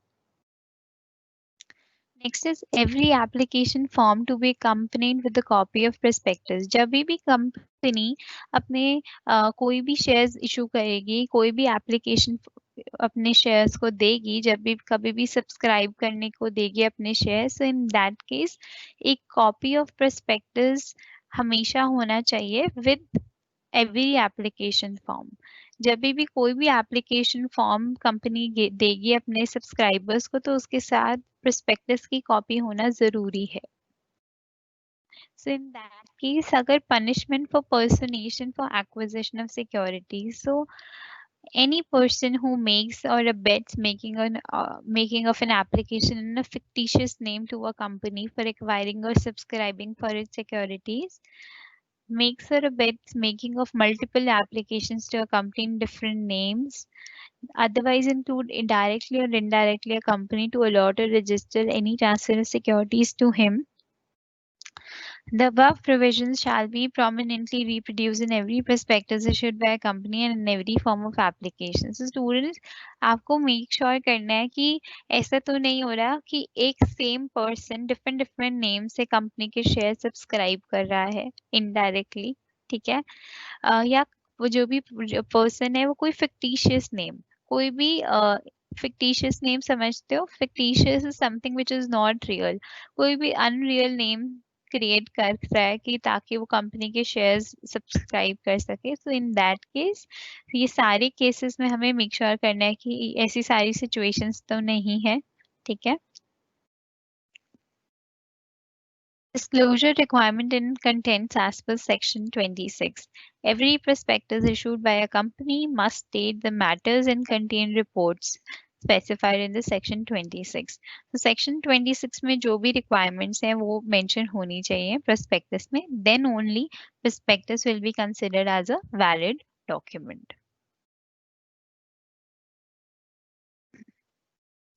Next is every application form to be accompanied with a copy of prospectus. जब भी कंपनी अपने कोई भी शेयर्स इशू करेगी, कोई भी एप्लीकेशन अपने शेयर्स को देगी, जब भी कभी भी सब्सक्राइब करने को देगी अपने शेयर्स, इन दैट केस एक कॉपी ऑफ प्रोस्पेक्टस हमेशा होना चाहिए विद एवरी एप्लीकेशन फॉर्म. जब भी कोई भी एप्लीकेशन फॉर्म कंपनी देगी अपने सब्सक्राइबर्स को तो उसके साथ प्रोस्पेक्टस की कॉपी होना जरूरी है. So in that case, अगर punishment for personation for acquisition of securities, so any person who makes or abets making of an application in a fictitious name to a company for acquiring or subscribing for its securities, makes or abets making of multiple applications to a company in different names, otherwise include directly or indirectly a company to allot or register any transfer of securities to him. The above provisions shall be prominently reproduced in every prospectus issued by a company and in every form of application. So students, आपको make sure करना है कि ऐसा तो नहीं हो रहा कि एक same person different name से company के share subscribe कर रहा है indirectly, ठीक है? या वो जो भी person है वो कोई fictitious name, कोई भी fictitious name समझते हो? Fictitious is something which is not real. कोई भी unreal name क्रिएट कर रहा है कि ताकि वो कंपनी के शेयर्स सब्सक्राइब कर सके. सो इन दैट केस ये सारे केसेस में हमें मेक श्योर करना है कि ऐसी सारी सिचुएशंस तो नहीं है. ठीक है. Disclosure requirement and contents as per section 26. Every prospectus issued by a company must state the matters and contain reports specified in the section 26. तो section 26 में जो भी requirements हैं वो mention होनी चाहिए prospectus में, then only prospectus will be considered as a valid document.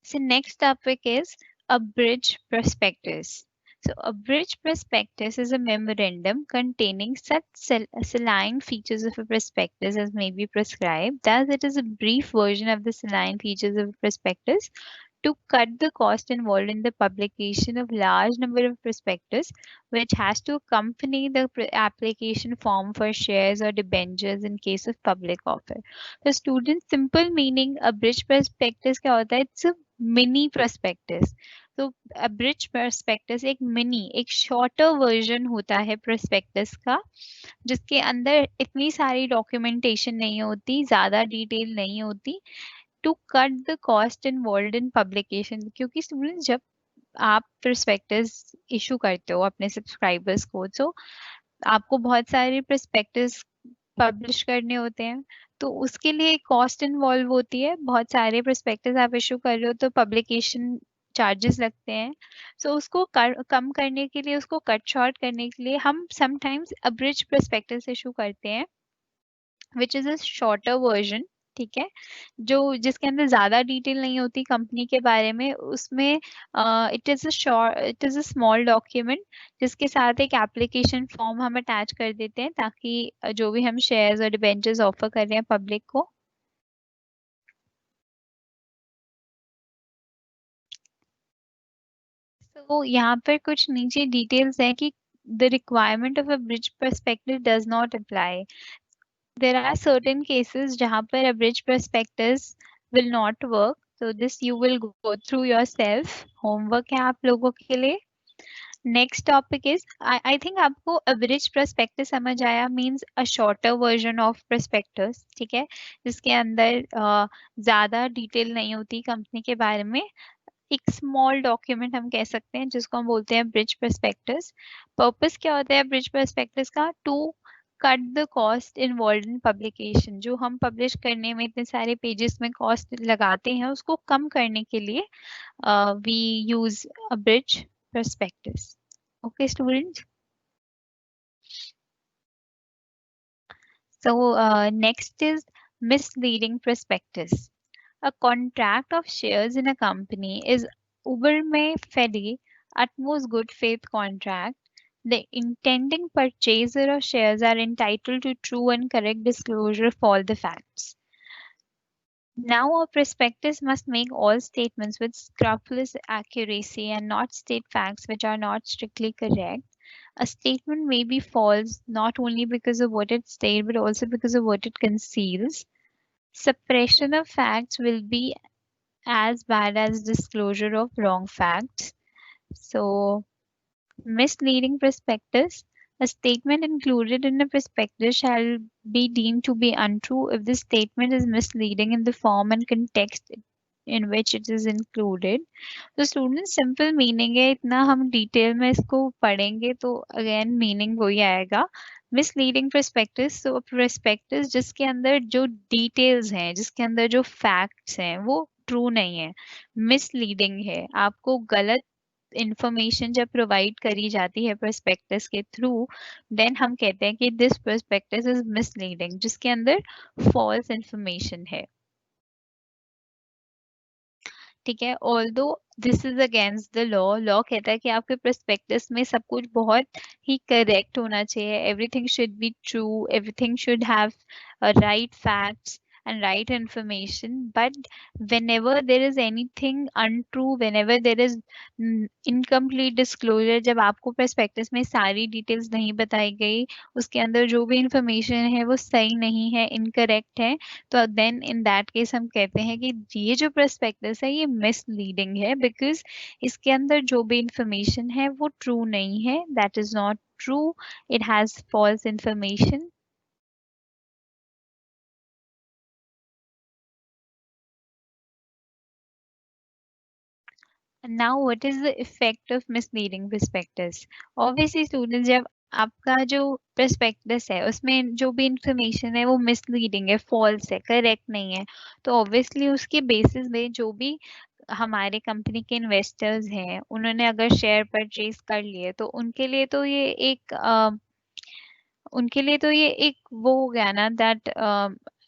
So next topic is abridged prospectus. So a bridge prospectus is a memorandum containing such salient features of a prospectus as may be prescribed. Thus, it is a brief version of the salient features of a prospectus to cut the cost involved in the publication of large number of prospectus, which has to accompany the application form for shares or debentures in case of public offer. The student simple meaning a bridge prospectus क्या होता है? It's a mini prospectus. तो bridge prospectus एक mini एक shorter version होता है prospectus का, जिसके अंदर इतनी सारी डॉक्यूमेंटेशन नहीं होती, ज्यादा डिटेल नहीं होती, to cut the cost involve in publication. क्योंकि स्टूडेंट्स जब आप प्रोस्पेक्टस इशू करते हो अपने सब्सक्राइबर्स को, तो आपको बहुत सारे प्रोस्पेक्टस पब्लिश करने होते हैं, तो उसके लिए कॉस्ट इन्वॉल्व होती है. बहुत सारे प्रोस्पेक्टस आप इशू कर रहे हो तो पब्लिकेशन चार्जेस लगते हैं. सो उसको कम करने के लिए, उसको कट शॉर्ट करने के लिए हम समटाइम्स अब्रिज प्रोस्पेक्टस इशू करते हैं, which is a shorter version. ठीक है, जो जिसके अंदर ज्यादा डिटेल नहीं होती कंपनी के बारे में. उसमें it is a small document जिसके साथ एक एप्लीकेशन फॉर्म हम अटैच कर देते हैं, ताकि जो भी हम शेयर्स और डिबेंचर्स ऑफर कर रहे हैं पब्लिक को, तो यहाँ पर कुछ नीचे डिटेल्स हैं कि the requirement of a bridge prospectus does not apply. There are certain cases जहाँ पर a bridge prospectus will not work. So this you will go through yourself. Homework है आप लोगों के लिए. Next topic is I think आपको average prospectus समझ आया, means a shorter version of prospectus. ठीक है, जिसके अंदर ज्यादा डिटेल नहीं होती कंपनी के बारे में. एक स्मॉल डॉक्यूमेंट हम कह सकते हैं जिसको हम बोलते हैं ब्रिज प्रोस्पेक्टस. पर्पस क्या होता है ब्रिज प्रोस्पेक्टस का? To cut the cost involve in publication. जो हम पब्लिश करने में इतने सारे पेजेस में कॉस्ट लगाते हैं, उसको कम करने के लिए we use a bridge prospectus. Okay, students. So next is misleading prospectus. A contract of shares in a company is uberme fede utmost good faith contract. The intending purchaser of shares are entitled to true and correct disclosure of all the facts. Now, a prospectus must make all statements with scrupulous accuracy and not state facts which are not strictly correct. A statement may be false not only because of what it states, but also because of what it conceals. Suppression of facts will be as bad as disclosure of wrong facts. So, misleading prospectus. A statement included in a prospectus shall be deemed to be untrue if the statement is misleading in the form and context in which it is included. तो student simple meaning है, इतना हम detail में इसको पढ़ेंगे तो again meaning वही आएगा. मिसलीडिंग प्रोस्पेक्टस, तो प्रोस्पेक्टस जिसके अंदर जो डिटेल्स हैं, जिसके अंदर जो फैक्ट्स हैं वो ट्रू नहीं है, मिसलीडिंग है. आपको गलत इंफॉर्मेशन जब प्रोवाइड करी जाती है प्रोस्पेक्टस के थ्रू, देन हम कहते हैं कि दिस प्रोस्पेक्टस इज मिसलीडिंग, जिसके अंदर फॉल्स इंफॉर्मेशन है. ठीक है, although this is against the law. Law कहता है कि आपके प्रोस्पेक्टस में सब कुछ बहुत ही करेक्ट होना चाहिए. Everything should be true, everything should have right facts and right information. But whenever there is anything untrue, whenever there is incomplete disclosure, जब आपको prospectus में सारी details नहीं बताई गई, उसके अंदर जो भी information है वो सही नहीं है, incorrect है, तो देन इन दैट केस हम कहते हैं कि ये जो प्रोस्पेक्टस है ये मिसलीडिंग है, बिकॉज इसके अंदर जो भी इंफॉर्मेशन है वो ट्रू नहीं है. That is not true, it has false information. Now what is the effect of misleading prospectus? Obviously students, जब आपका जो prospectus है उसमें जो भी इंफॉर्मेशन है वो मिसलीडिंग है, फॉल्स है, करेक्ट नहीं है, तो ऑब्वियसली उसके बेसिस में जो भी हमारे कंपनी के इन्वेस्टर्स हैं उन्होंने अगर शेयर परचेज कर लिए, तो उनके लिए तो ये एक वो हो गया ना, दैट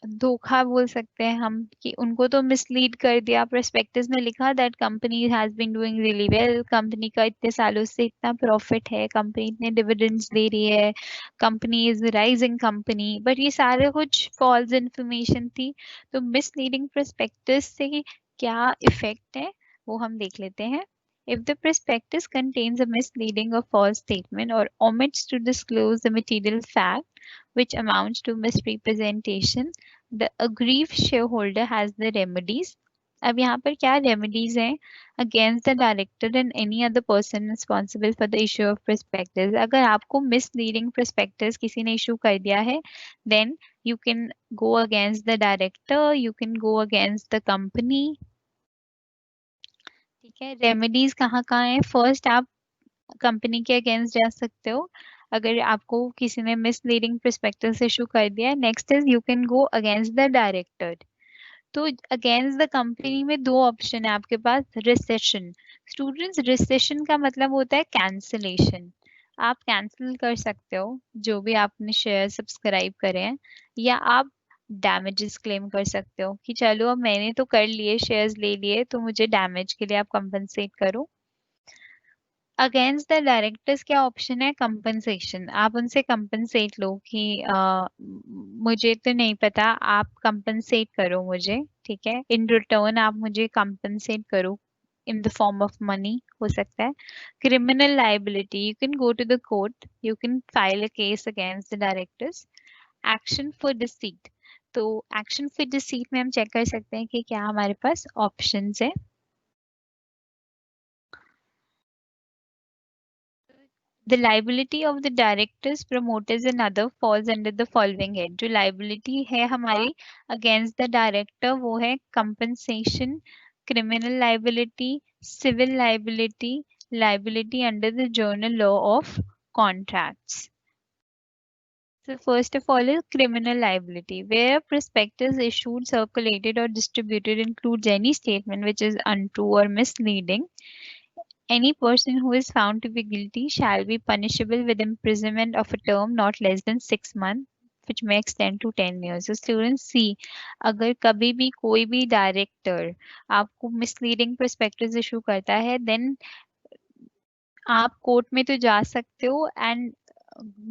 धोखा बोल सकते हैं हम कि उनको तो मिसलीड कर दिया। प्रोस्पेक्टस में लिखा that company has been doing really well, company का इतने सालों से इतना प्रॉफिट है, कंपनी इतने डिविडेंड्स दे रही है, company is rising company, but ये सारे कुछ फॉल्स इन्फॉर्मेशन थी। तो मिसलीडिंग प्रोस्पेक्टस से क्या इफेक्ट है वो हम देख लेते हैं। If the prospectus contains a misleading or false statement or omits to disclose the material fact which amounts to misrepresentation, the aggrieved shareholder has the remedies. अब यहाँ पर क्या रेमेडीज हैं? Against the director and any other person responsible for the issue of prospectus. अगर आपको misleading prospectus किसी ने issue कर दिया है, then you can go against the director, you can go against the company. ठीक है, रेमेडीज कहाँ कहाँ है? फर्स्ट, आप कंपनी के अगेंस्ट जा सकते हो अगर आपको किसी ने मिसलीडिंग प्रोस्पेक्टस इशू कर दिया है। Next is you can go against the director. तो अगेंस्ट द कंपनी में दो ऑप्शन है आपके पास। रिसेशन, स्टूडेंट्स रिसेशन का मतलब होता है कैंसिलेशन। आप कैंसिल कर सकते हो जो भी आपने शेयर सब्सक्राइब करे हैं, या आप डैमेजेस क्लेम कर सकते हो कि चलो अब मैंने तो कर लिए, शेयर्स ले लिए, तो मुझे डैमेज के लिए आप कंपनसेट करो। अगेंस्ट द डायरेक्टर्स क्या ऑप्शन है? कंपनसेशन। आप उनसे कंपनसेट लो कि मुझे तो नहीं पता, आप कंपनसेट करो मुझे। ठीक है, इन रिटर्न आप मुझे कंपनसेट करो in the form of money, हो सकता है। Criminal liability, you can go to the court, you can file a case against the directors. Action for deceit, तो एक्शन फॉर डिसीट में हम चेक कर सकते हैं कि क्या हमारे पास ऑप्शंस है। The liability of the directors, promoters and other falls under the following head. जो liability है हमारी against the director वो है compensation, criminal liability, civil liability, liability under the general law of contracts. So first of all is criminal liability, where a prospectus issued, circulated or distributed includes any statement which is untrue or misleading. Any person who is found to be guilty shall be punishable with imprisonment of a term not less than 6 months, which may extend to 10 years. So students see, अगर कभी भी कोई भी director आपको misleading prospectus issue करता है, then आप court में तो जा सकते हो, एंड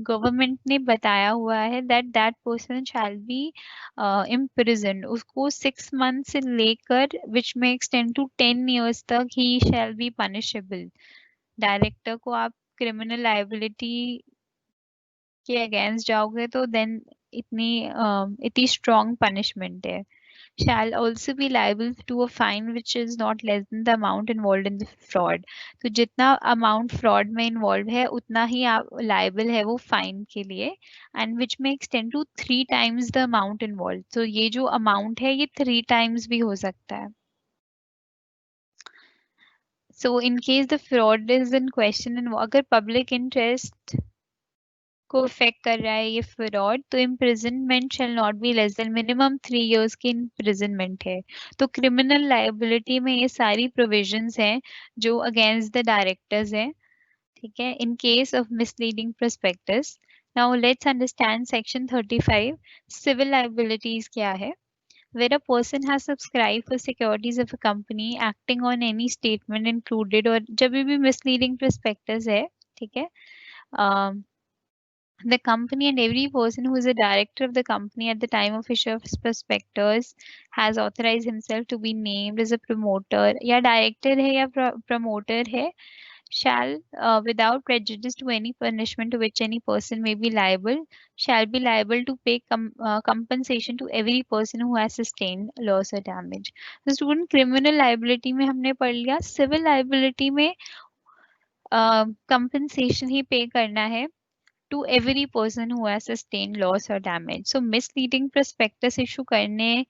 गवर्नमेंट ने बताया हुआ है that that person shall be imprison, उसको 6 मंथ से लेकर विच में एक्सटेंड टू 10 years तक ही शैल बी पनिशेबल। डायरेक्टर को आप क्रिमिनल लाइबिलिटी के अगेंस्ट जाओगे तो देन इतनी स्ट्रॉन्ग पनिशमेंट है। Shall also be liable to a fine which is not less than the amount involved in the fraud. तो जितना अमाउंट फ्रॉड में इन्वॉल्व है उतना ही आप लाइबल है वो फाइन के लिए, एंड विच में extend to 3 times the amount involve. तो ये जो अमाउंट है ये 3 times भी हो सकता है। So in case the fraud is in question, अगर पब्लिक इंटरेस्ट को इफेक्ट कर रहा है ये फ्रॉड, तो imprisonment shall not be less than minimum 3 years की इम्प्रिजनमेंट है। तो क्रिमिनल लाइबिलिटी में ये सारी प्रोविजंस हैं जो अगेंस्ट द डायरेक्टर्स हैं। ठीक है, in case of misleading prospectus. Now let's understand section 35। Civil liabilities क्या है? Where a person has subscribed for securities of a company acting on any statement included, और जब भी misleading prospectus है, ठीक है, the company and every person who is a director of the company at the time of issue of prospectus has authorized himself to be named as a promoter, या director है या promoter है, shall without prejudice to any punishment to which any person may be liable, shall be liable to pay compensation to every person who has sustained loss or damage. तो student criminal liability में हमने पढ़ लिया, civil liability में compensation ही pay करना है to every person who has sustained loss or damage. So misleading prospectus issue करने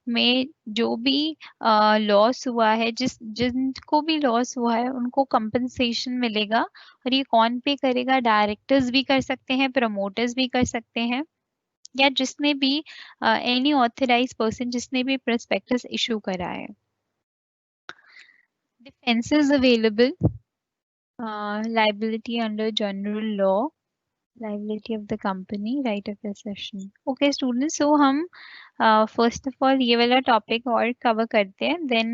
में जो भी लॉस हुआ है, जिनको भी लॉस हुआ है उनको कंपनसेशन मिलेगा। और ये कौन पे करेगा? डायरेक्टर्स भी कर सकते हैं, प्रमोटर्स भी कर सकते हैं, या जिसने भी एनी ऑथराइज पर्सन जिसने भी प्रोस्पेक्टस इशू करा है। Defences available, liability under general law, liability of the company, right of accession. Okay students, so हम फर्स्ट ऑफ ऑल ये वाला टॉपिक और कवर करते हैं, then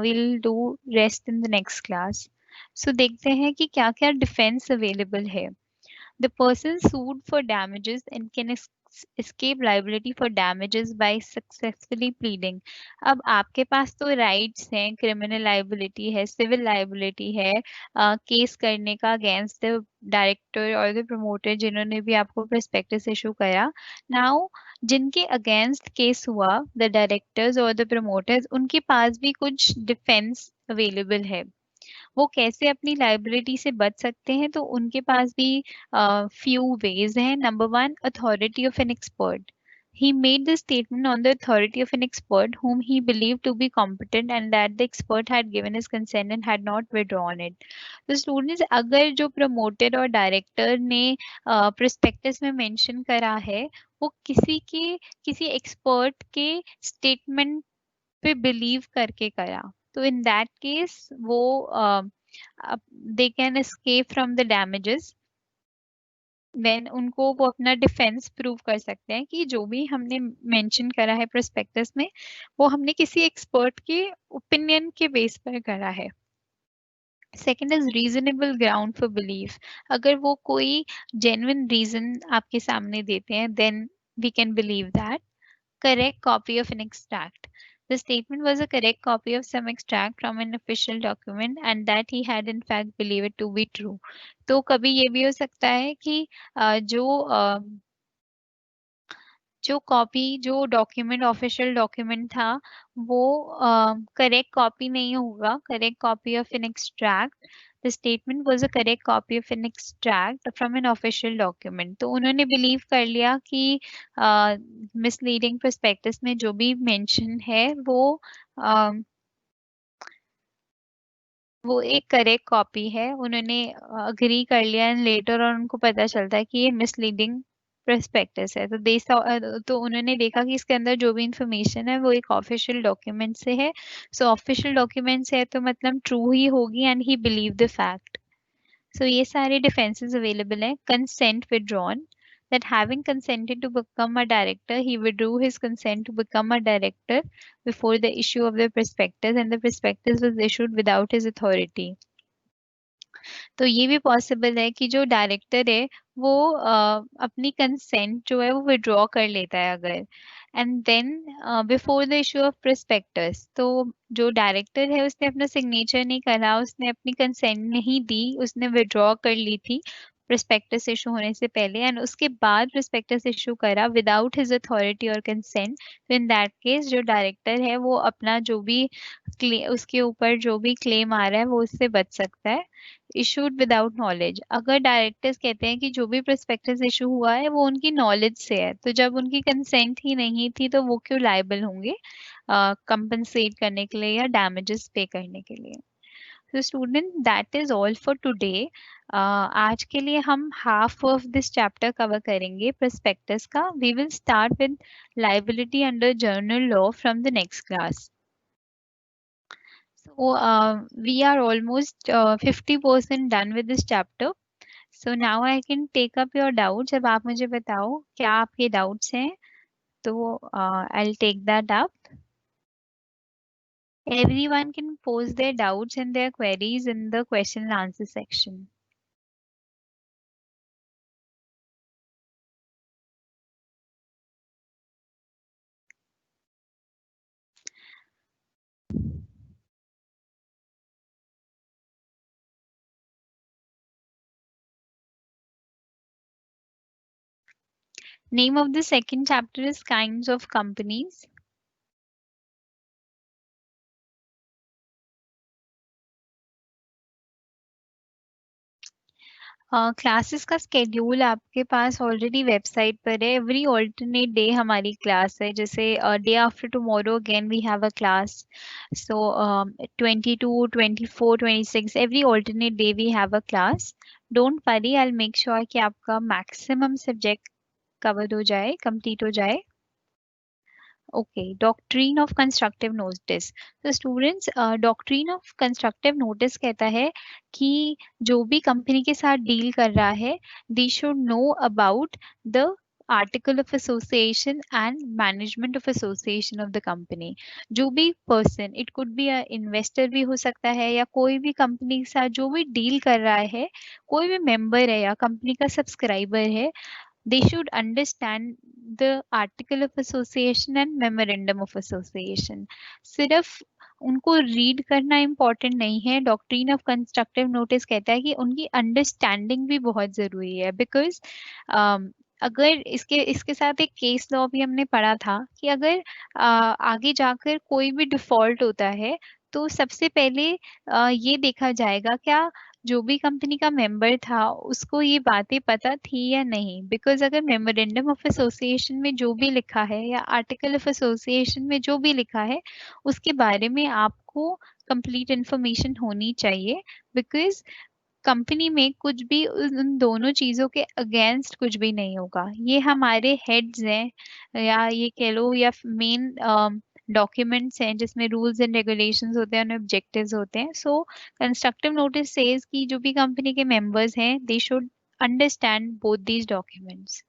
we'll do rest in the next class. So देखते हैं कि क्या क्या डिफेंस अवेलेबल है. The person sued for damages and can escape liability for damages by successfully pleading. अब आपके पास तो राइट्स हैं, क्रिमिनल लाइबिलिटी है, सिविल लाइबिलिटी है, केस करने का अगेंस्ट द डायरेक्टर और द प्रमोटर जिन्होंने भी आपको प्रोस्पेक्टस इशू करा. नाउ जिनके अगेंस्ट केस हुआ, द डायरेक्टर्स और द प्रमोटर्स, उनके पास भी कुछ डिफेंस अवेलेबल है. वो कैसे अपनी लाइबिलिटी से बच सकते हैं, तो उनके पास भी फ्यू वेज हैं. Number one, authority of an expert. He made the statement on the authority of an expert whom he believed to be competent and that the expert had given his consent and had not withdrawn it. तो students, अगर जो promoter और director ने prospectus में mention करा है वो किसी एक्सपर्ट के स्टेटमेंट पे बिलीव करके करा, तो इन दैट केस वो they can escape from the damages. Then उनको वो अपना डिफेंस प्रूव कर सकते हैं कि जो भी हमने मेंशन करा है प्रोस्पेक्टस में वो हमने किसी एक्सपर्ट के ओपिनियन के बेस पर करा है. Second is reasonable ground for belief. अगर वो कोई जेन्युइन रीजन आपके सामने देते हैं then we can believe that. Correct copy of an extract. The statement was a correct copy of some extract from an official document and that he had in fact believed it to be true. तो कभी ये भी हो सकता है कि जो document official document था वो करेक्ट कॉपी नहीं होगा. Correct copy of an extract. The statement was a correct copy of an extract from an official document. तो उन्होंने बिलीव कर लिया कि मिसलीडिंग प्रोस्पेक्टस में जो भी मेंशन है वो एक करेक्ट कॉपी है. उन्होंने अग्री कर लिया एंड लेटर और उनको पता चलता है कि ये मिसलीडिंग प्रोस्पेक्टस है. तो उन्होंने देखा कि इसके अंदर जो भी इंफॉर्मेशन है वो एक ऑफिशियल डॉक्यूमेंट से है. सो ऑफिशियल डॉक्यूमेंट से है तो मतलब ट्रू ही होगी and he believe the fact. So ये सारे डिफेंसेस अवेलेबल हैं. Consent withdrawn. That having consented to become a director, he withdrew his consent to become a director before the issue of the prospectus, and the prospectus was issued without his authority. तो ये भी possible है कि जो director है वो अपनी consent जो है वो विड्रॉ कर लेता है अगर, and then before the issue of prospectus. तो जो डायरेक्टर है उसने अपना सिग्नेचर नहीं करा, उसने अपनी कंसेंट नहीं दी, उसने विड्रॉ कर ली थी प्रोस्पेक्टस इशू होने से पहले एंड उसके बाद प्रोस्पेक्टस इशू करा विदाउट हिज अथॉरिटी और कंसेंट. तो इन दैट केस जो डायरेक्टर है वो अपना जो भी उसके ऊपर जो भी क्लेम आ रहा है वो उससे बच सकता है. Issued without knowledge. अगर डायरेक्टर्स कहते हैं कि जो भी प्रोस्पेक्टस इशू हुआ है वो उनकी नॉलेज से है, तो जब उनकी कंसेंट ही नहीं थी तो वो क्यों लायबल होंगे कंपनसेट करने के लिए या डैमेजेस पे करने के लिए. तो student, that is all for today. आज के लिए हम half of this chapter cover करेंगे प्रोस्पेक्टस का. We will start with liability under general law from the next class. So we are almost 50% done with this chapter. So now I can take up your doubts. अब आप मुझे बताओ क्या आपके doubts हैं, तो I'll take that up. Everyone can post their doubts and their queries in the question and answer section. Name of the second chapter is kinds of companies. Classes का schedule आपके पास ऑलरेडी वेबसाइट पर है. Every alternate day हमारी class है. जैसे day after tomorrow again we have a class. So 22, 24, 26 every alternate day we have a class. Don't worry, I will make sure कि आपका मैक्सिमम सब्जेक्ट कवर हो जाए, complete हो जाए. Okay, doctrine of constructive notice. तो students, doctrine of constructive notice कहता है कि जो भी कंपनी के साथ डील कर रहा है, they should know about the article of association and management of association of the company. जो भी person, it could be a investor भी हो सकता है, या कोई भी कंपनी के साथ जो भी डील कर रहा है, कोई भी मेंबर है या कंपनी का सब्सक्राइबर है, they should understand the article of association and memorandum of association. सिर्फ उनको रीड करना इम्पोर्टेंट नहीं है, डॉक्ट्रिन ऑफ कंस्ट्रक्टिव नोटिस कहता है कि उनकी अंडरस्टैंडिंग भी बहुत जरूरी है। बिकॉज अगर इसके इसके साथ एक केस लॉ भी हमने पढ़ा था कि अगर आगे जाकर कोई भी डिफॉल्ट होता है, तो सबसे पहले ये देखा जाएगा क्या जो भी कंपनी का मेंबर था उसको ये बातें पता थी या नहीं। बिकॉज अगर मेमोरेंडम ऑफ एसोसिएशन में जो भी लिखा है या आर्टिकल ऑफ एसोसिएशन में जो भी लिखा है, उसके बारे में आपको कंप्लीट इंफॉर्मेशन होनी चाहिए। बिकॉज कंपनी में कुछ भी उन दोनों चीजों के अगेंस्ट कुछ भी नहीं होगा। ये हमारे हेड्स हैं, या ये कह लो, या मेन डॉक्यूमेंट्स हैं जिसमें रूल्स एंड रेगुलेशंस होते हैं और ऑब्जेक्टिव्स होते हैं। सो कंस्ट्रक्टिव नोटिस सेज कि जो भी कंपनी के मेंबर्स हैं, they should understand both these documents.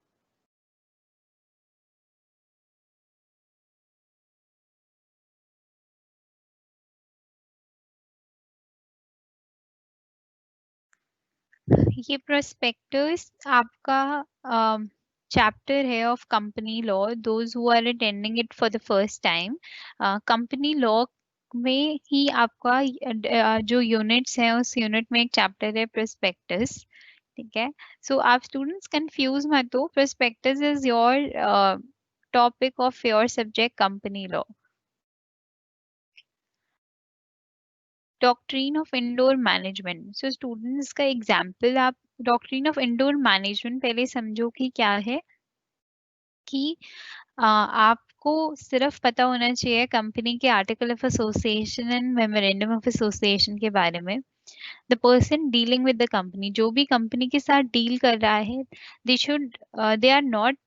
ये प्रोस्पेक्टस आपका चैप्टर है of company law, those who are attending it for the first time. Company law में ही आपका जो यूनिट्स हैं, उस यूनिट में एक चैप्टर है प्रोस्पेक्टस। ठीक है। सो आप स्टूडेंट्स कंफ्यूज मत हो, prospectus is your topic of your subject company law. Doctrine of indoor management. So students का एग्जाम्पल, आप डॉक्ट्रिन ऑफ इंडोर मैनेजमेंट पहले समझो कि क्या है। कि आपको सिर्फ पता होना चाहिए कंपनी के article of association and memorandum of association के बारे में। The person dealing with the company, जो भी कंपनी के साथ डील कर रहा है, they are not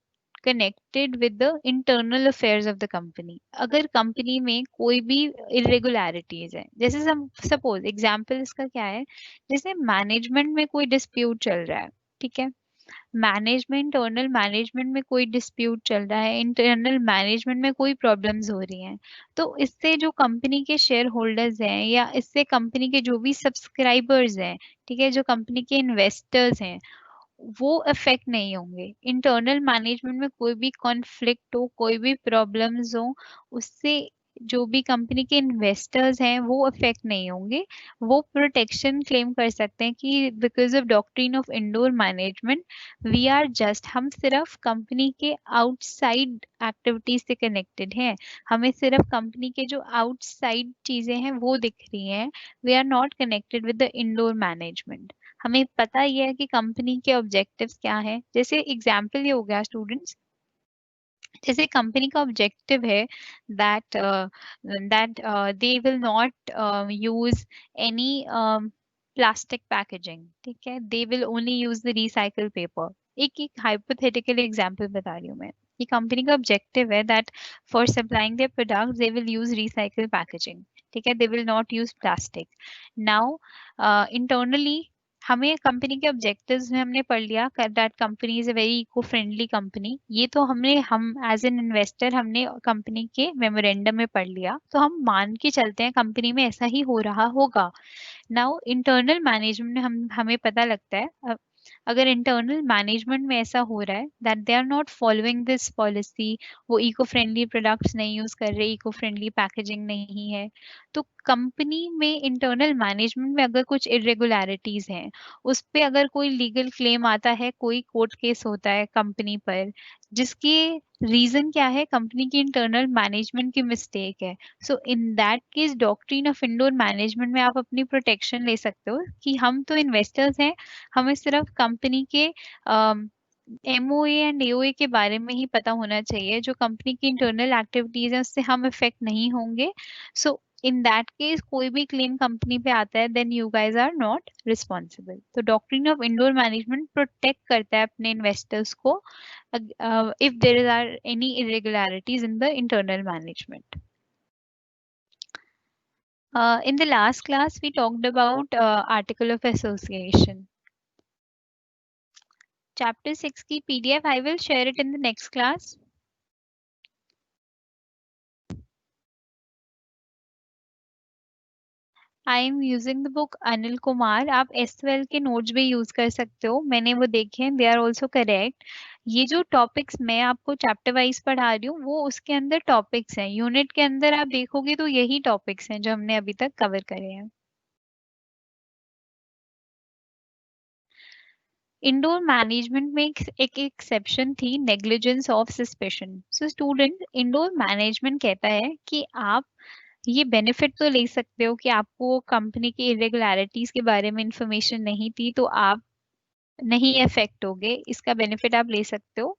connected with the internal affairs of the company। अगर कंपनी में कोई भी irregularities है, जैसे सपोज एग्जांपल इसका क्या है, जैसे मैनेजमेंट में कोई डिस्प्यूट चल रहा है। ठीक है। मैनेजमेंट, इंटरनल मैनेजमेंट में कोई डिस्प्यूट चल रहा है, इंटरनल मैनेजमेंट में कोई प्रॉब्लम्स हो रही हैं, तो इससे जो कंपनी के शेयर होल्डर्स हैं, या इससे कंपनी के जो भी सब्सक्राइबर्स हैं, ठीक है, जो कंपनी के इन्वेस्टर्स हैं, वो अफेक्ट नहीं होंगे। इंटरनल मैनेजमेंट में कोई भी कॉन्फ्लिक्ट हो, कोई भी प्रॉब्लम्स हो, उससे जो भी कंपनी के इन्वेस्टर्स हैं वो अफेक्ट नहीं होंगे। वो प्रोटेक्शन क्लेम कर सकते हैं कि because of doctrine of indoor management we are just, हम सिर्फ कंपनी के आउटसाइड एक्टिविटीज से कनेक्टेड हैं। हमें सिर्फ कंपनी के जो आउटसाइड चीजें हैं वो दिख रही हैं। We are not connected with the indoor management. हमें पता ही है कि कंपनी के ऑब्जेक्टिव्स क्या है। जैसे एग्जाम्पल ये हो गया स्टूडेंट्स, जैसे कंपनी का ऑब्जेक्टिव है that that they will not use any plastic packaging. ठीक है, they will only use the recycle paper. एक एक हाइपोथेटिकल एग्जांपल बता रही हूँ मैं। ये कंपनी का ऑब्जेक्टिव है that for supplying their products they will use recycle packaging. ठीक है, they will not use plastic. Now internally हमें कंपनी के ऑब्जेक्टिव्स में हमने पढ़ लिया that company is a very eco friendly company. ये तो हम एज एन इन्वेस्टर हमने कंपनी के मेमोरेंडम में पढ़ लिया, तो हम मान के चलते हैं कंपनी में ऐसा ही हो रहा होगा। नाउ इंटरनल मैनेजमेंट में हम हमें पता लगता है, अगर इंटरनल मैनेजमेंट में ऐसा हो रहा है that they are not following this policy, वो इको फ्रेंडली प्रोडक्ट्स नहीं यूज कर रहे, इको फ्रेंडली पैकेजिंग नहीं है, तो कंपनी में इंटरनल मैनेजमेंट में अगर कुछ इरेगुलरिटीज हैं, उस पे अगर कोई लीगल क्लेम आता है, कोई कोर्ट केस होता है कंपनी पर, जिसके रीजन क्या है, कंपनी की इंटरनल मैनेजमेंट की मिस्टेक है। So in that case doctrine of indoor management में आप अपनी प्रोटेक्शन ले सकते हो कि हम तो इन्वेस्टर्स हैं, हमें सिर्फ कंपनी के एमओए एंड एओए के बारे में ही पता होना चाहिए। जो कंपनी की इंटरनल एक्टिविटीज है उससे हम इफेक्ट नहीं होंगे। सो इन दैट केस कोई भी क्लेम कंपनी पे आता है, then you guys are not responsible. तो doctrine of indoor management protect करता है अपने इन्वेस्टर्स को if there are any irregularities in the internal management. In the last class, we talked about article of association. Chapter 6 की PDF, I will share it in the next class. I am using the book Anil Kumar. आप S12 के notes भी use कर सकते हो, मैंने वो देखे हैं, दे आर ऑल्सो करेक्ट। ये जो टॉपिक्स मैं आपको चैप्टर वाइज पढ़ा रही हूँ वो उसके अंदर टॉपिक्स हैं, यूनिट के अंदर आप देखोगे तो यही टॉपिक्स हैं जो हमने अभी तक कवर करे हैं। इंडोर मैनेजमेंट में एक एक्सेप्शन थी, negligence of suspicion. So student, indoor management कहता है कि आप ये बेनिफिट तो ले सकते हो कि आपको कंपनी की इरेगुलरिटीज के बारे में इंफॉर्मेशन नहीं थी तो आप नहीं अफेक्ट होगे, इसका बेनिफिट आप ले सकते हो।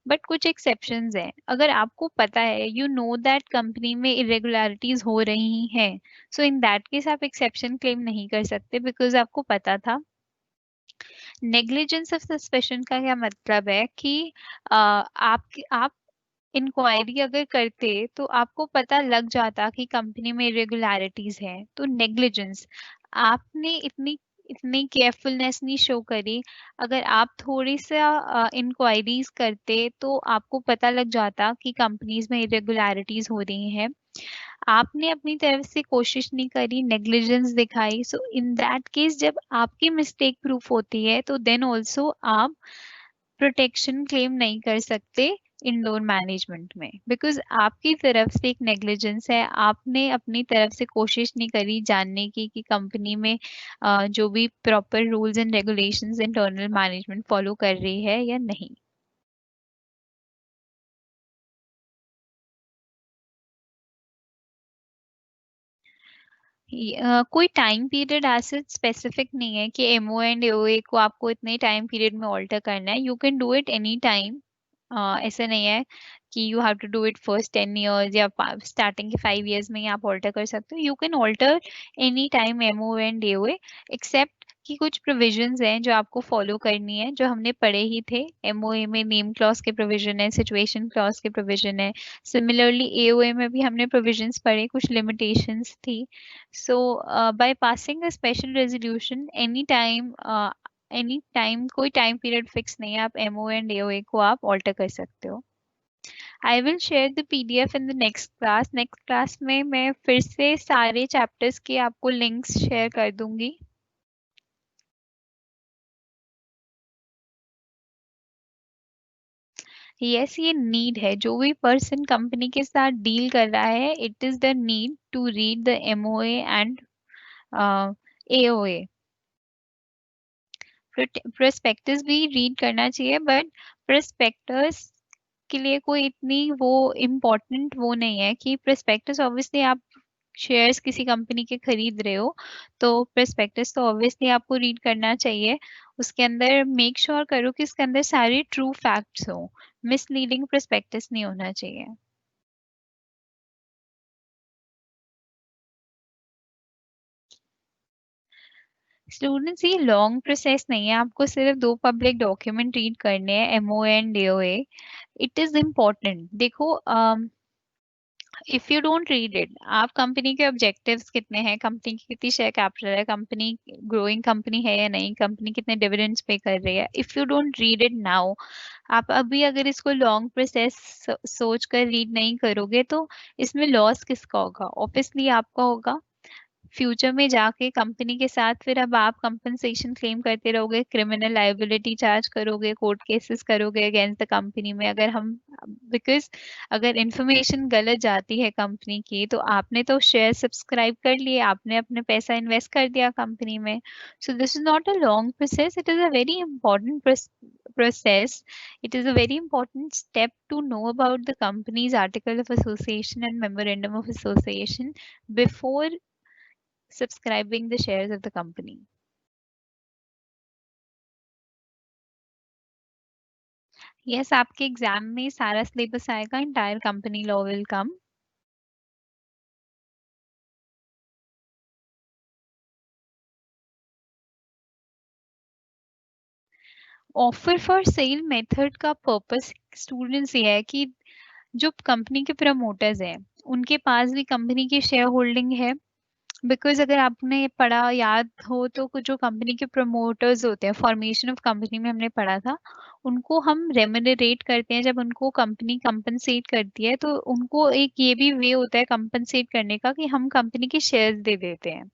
बट कुछ एक्सेप्शंस हैं, अगर आपको पता है, यू नो दैट कंपनी में इरेगुलरिटीज हो रही हैं, सो इन दैट केस आप एक्सेप्शन क्लेम नहीं कर सकते बिकॉज आपको पता था। नेग्लिजेंस ऑफ सस्पेशन का क्या मतलब है कि आप इंक्वायरी अगर करते तो आपको पता लग जाता कि कंपनी में इरेगुलरिटीज है, तो नेग्लिजेंस। आपने इतनी इतनी केयरफुलनेस नहीं शो करी। अगर आप थोड़ी सा इंक्वायरीज करते तो आपको पता लग जाता कि कंपनीज में इरेगुलरिटीज हो रही हैं। आपने अपनी तरफ से कोशिश नहीं करी, नेग्लिजेंस दिखाई, सो इन दैट केस जब आपकी मिस्टेक प्रूफ होती है तो देन ऑल्सो आप प्रोटेक्शन क्लेम नहीं कर सकते इंडोर मैनेजमेंट में, बिकॉज आपकी तरफ से एक नेग्लिजेंस है, आपने अपनी तरफ से कोशिश नहीं करी जानने की कि कंपनी में जो भी proper rules and regulations internal management follow कर रही है या नहीं। कोई टाइम पीरियड ऐसे स्पेसिफिक नहीं है कि एमओ एंड एओए को आपको इतने टाइम पीरियड में ऑल्टर करना है, you can do it any time. ऐसा नहीं है कि you have to do it first 10 years या स्टार्टिंग के 5 years में ही आप ऑल्टर कर सकते हो, you can alter any time MO and AOA, except कि कुछ प्रोविजंस हैं जो आपको फॉलो करनी है, जो हमने पढ़े ही थे। एमओए में नेम क्लॉज के प्रोविजन है, सिचुएशन क्लॉज के प्रोविजन है। सिमिलरली एओए में भी हमने प्रोविजंस पढ़े, कुछ लिमिटेशंस थी। So by passing a special resolution any time कोई टाइम पीरियड फिक्स नहीं है, आप एमओ एंड एओए को आप ऑल्टर कर सकते हो। I will share the PDF in the next class. Next class में मैं फिर से सारे चैप्टर्स के आपको लिंक्स शेयर कर दूंगी। यस, ये नीड है, जो भी पर्सन कंपनी के साथ डील कर रहा है, it is the need to read the MOA and AOA. Prospectus भी रीड करना चाहिए, बट प्रोस्पेक्टस के लिए कोई इतनी वो इम्पोर्टेंट वो नहीं है कि प्रोस्पेक्टस, ऑब्वियसली आप शेयर्स किसी कंपनी के खरीद रहे हो तो प्रोस्पेक्टस तो ऑब्वियसली आपको रीड करना चाहिए। उसके अंदर मेक श्योर करो कि इसके अंदर सारे ट्रू फैक्ट्स हो, मिसलीडिंग प्रोस्पेक्टस नहीं होना चाहिए। स्टूडेंट्स, ये लॉन्ग प्रोसेस नहीं है, आपको सिर्फ दो पब्लिक डॉक्यूमेंट रीड करने हैं, MO and DOA. It is important. देखो, if you don't read it, आप कंपनी के ऑब्जेक्टिव्स कितने हैं, कंपनी की कितनी शेयर कैपिटल है, कंपनी ग्रोइंग कंपनी है या नहीं, कंपनी कितने डिविडेंड्स पे कर रही है, if you don't read it now, आप अभी अगर इसको लॉन्ग प्रोसेस सोच कर रीड नहीं करोगे तो इसमें लॉस किसका होगा? ऑब्वियसली आपका होगा। फ्यूचर में जाके कंपनी के साथ फिर अब आप कंपनसेशन क्लेम करते रहोगे, क्रिमिनल लाइबिलिटी चार्ज करोगे, कोर्ट केसेस करोगे अगेंस्ट द कंपनी में, अगर हम, बिकॉज अगर इंफॉर्मेशन गलत जाती है कंपनी की तो आपने तो शेयर सब्सक्राइब कर लिए, आपने अपने पैसा इन्वेस्ट कर दिया कंपनी में। So this is not a long process, it is a very important process. It is a very important step to know about the company's article of association and memorandum of association before subscribing the shares of the company. Yes, आपके exam में सारा syllabus आएगा, entire company law will come. Offer for sale method का purpose students ये है कि जो company के प्रमोटर्स हैं उनके पास भी कंपनी की शेयर होल्डिंग है। बिकॉज अगर आपने पढ़ा याद हो तो कुछ जो कंपनी के प्रमोटर्स होते हैं फॉर्मेशन ऑफ कंपनी में हमने पढ़ा था, उनको हम रेम्यूनरेट करते हैं जब उनको कंपनी कंपनसेट करती है, तो उनको एक ये भी वे होता है कंपनसेट करने का कि हम कंपनी के शेयर्स दे देते हैं।